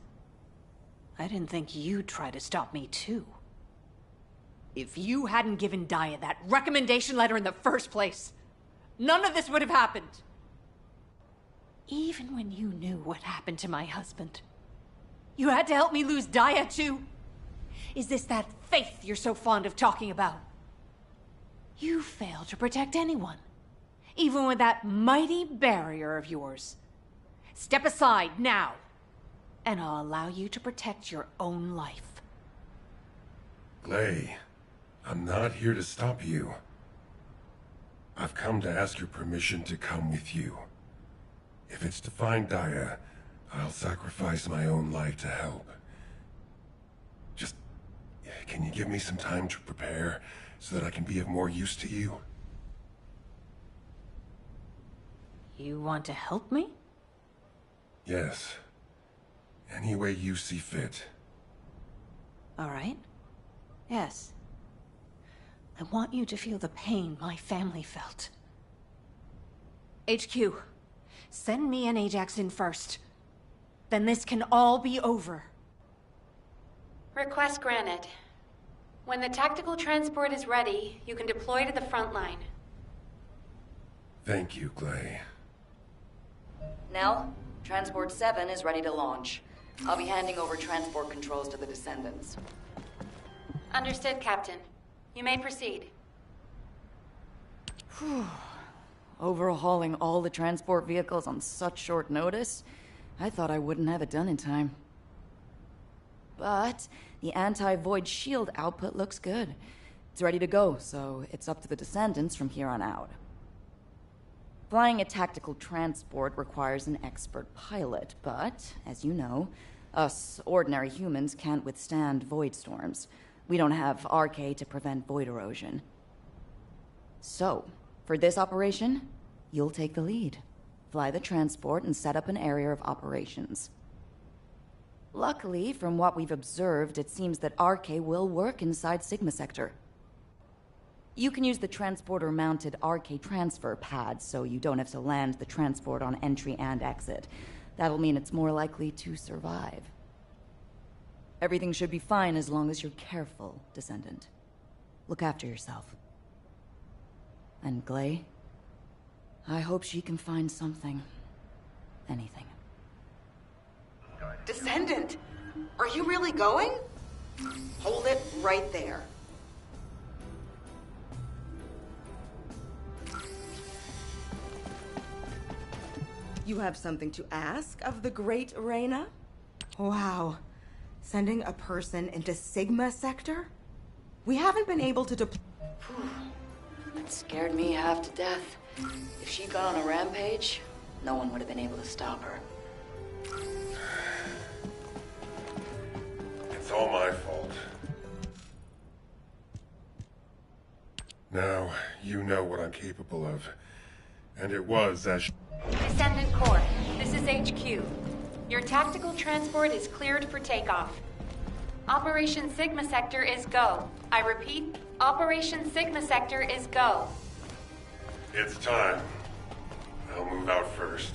I didn't think you'd try to stop me, too. If you hadn't given Daya that recommendation letter in the first place, none of this would have happened. Even when you knew what happened to my husband, you had to help me lose Daya, too. Is this that faith you're so fond of talking about? You fail to protect anyone, even with that mighty barrier of yours. Step aside now, and I'll allow you to protect your own life. Glay, I'm not here to stop you. I've come to ask your permission to come with you. If it's to find Daya, I'll sacrifice my own life to help. Just, can you give me some time to prepare so that I can be of more use to you? You want to help me? Yes. Any way you see fit. All right. Yes. I want you to feel the pain my family felt. HQ, send me and Ajax in first. Then this can all be over. Request granted. When the tactical transport is ready, you can deploy to the front line. Thank you, Glay. Nell, Transport 7 is ready to launch. I'll be handing over transport controls to the Descendants. Understood, Captain. You may proceed. Overhauling all the transport vehicles on such short notice? I thought I wouldn't have it done in time. But the anti-void shield output looks good. It's ready to go, so it's up to the Descendants from here on out. Flying a tactical transport requires an expert pilot, but, as you know, us ordinary humans can't withstand void storms. We don't have RK to prevent void erosion. So, for this operation, you'll take the lead. Fly the transport and set up an area of operations. Luckily, from what we've observed, it seems that RK will work inside Sigma Sector. You can use the transporter-mounted RK transfer pad, so you don't have to land the transport on entry and exit. That'll mean it's more likely to survive. Everything should be fine as long as you're careful, Descendant. Look after yourself. And Glay, I hope she can find something. Anything. Descendant! Are you really going? Hold it right there. You have something to ask of the great Reyna? Wow. Sending a person into Sigma Sector? We haven't been able to deploy. It scared me half to death. If she'd gone on a rampage, no one would have been able to stop her. It's all my fault. Now, you know what I'm capable of. And it was as... Descendant Corps, this is HQ. Your tactical transport is cleared for takeoff. Operation Sigma Sector is go. I repeat, Operation Sigma Sector is go. It's time. I'll move out first.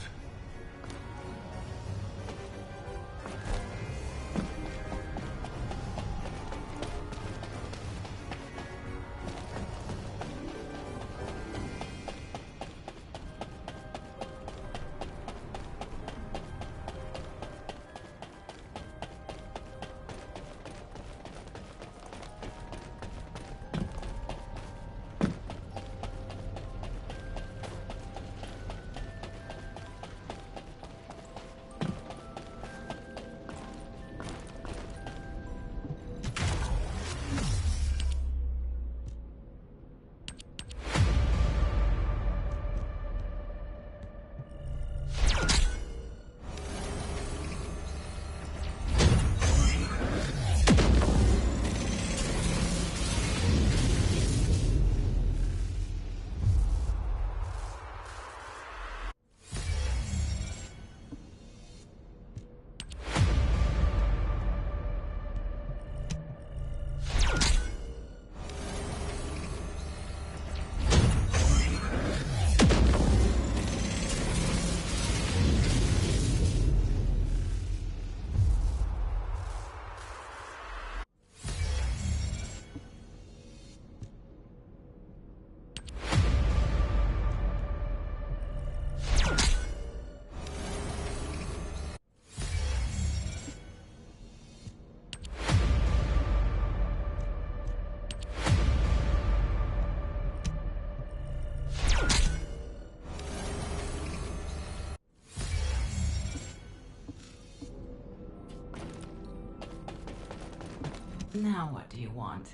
Now what do you want?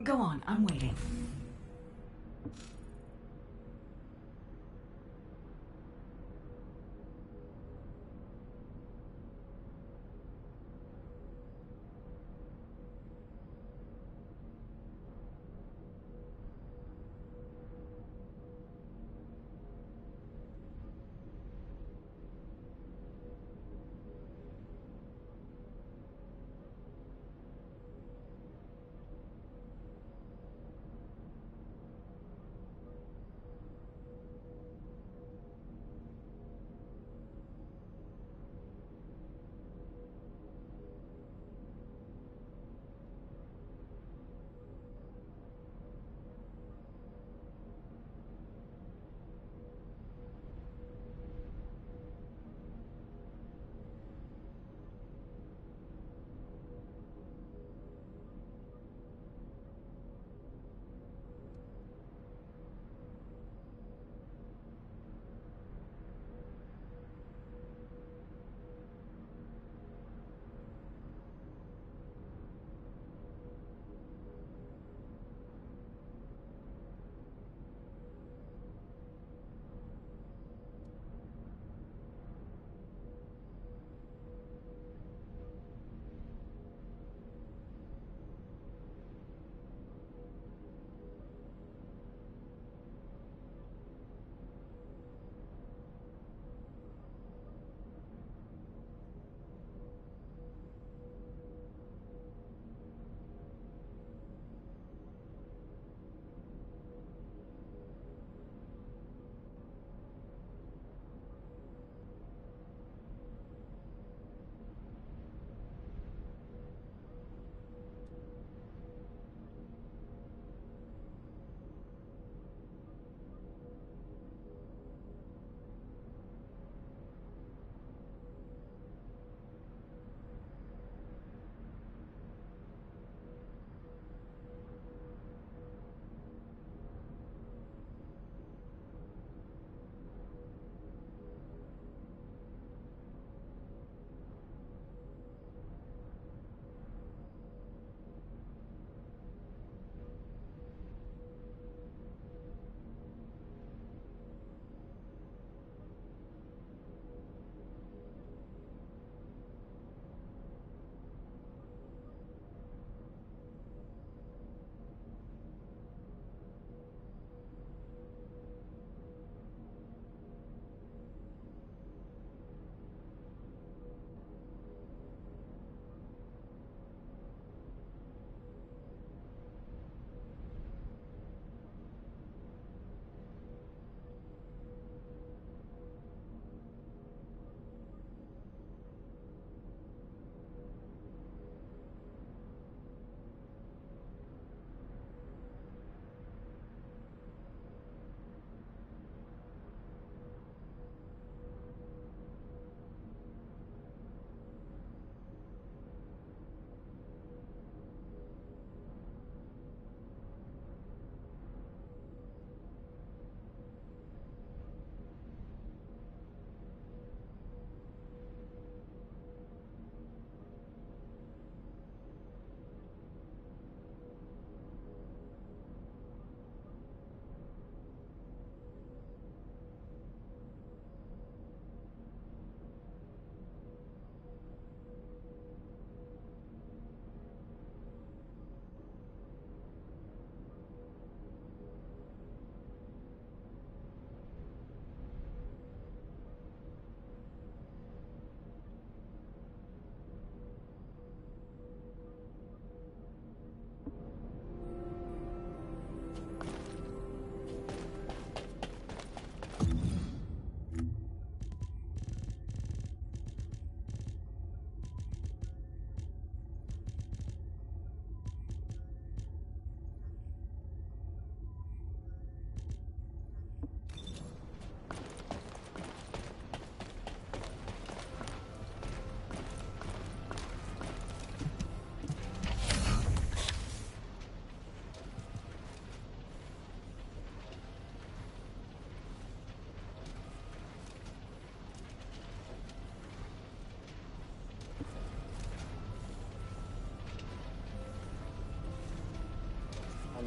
Go on, I'm waiting.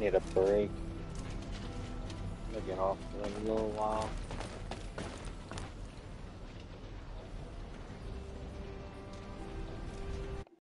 Need a break. I'm gonna get off for a little while.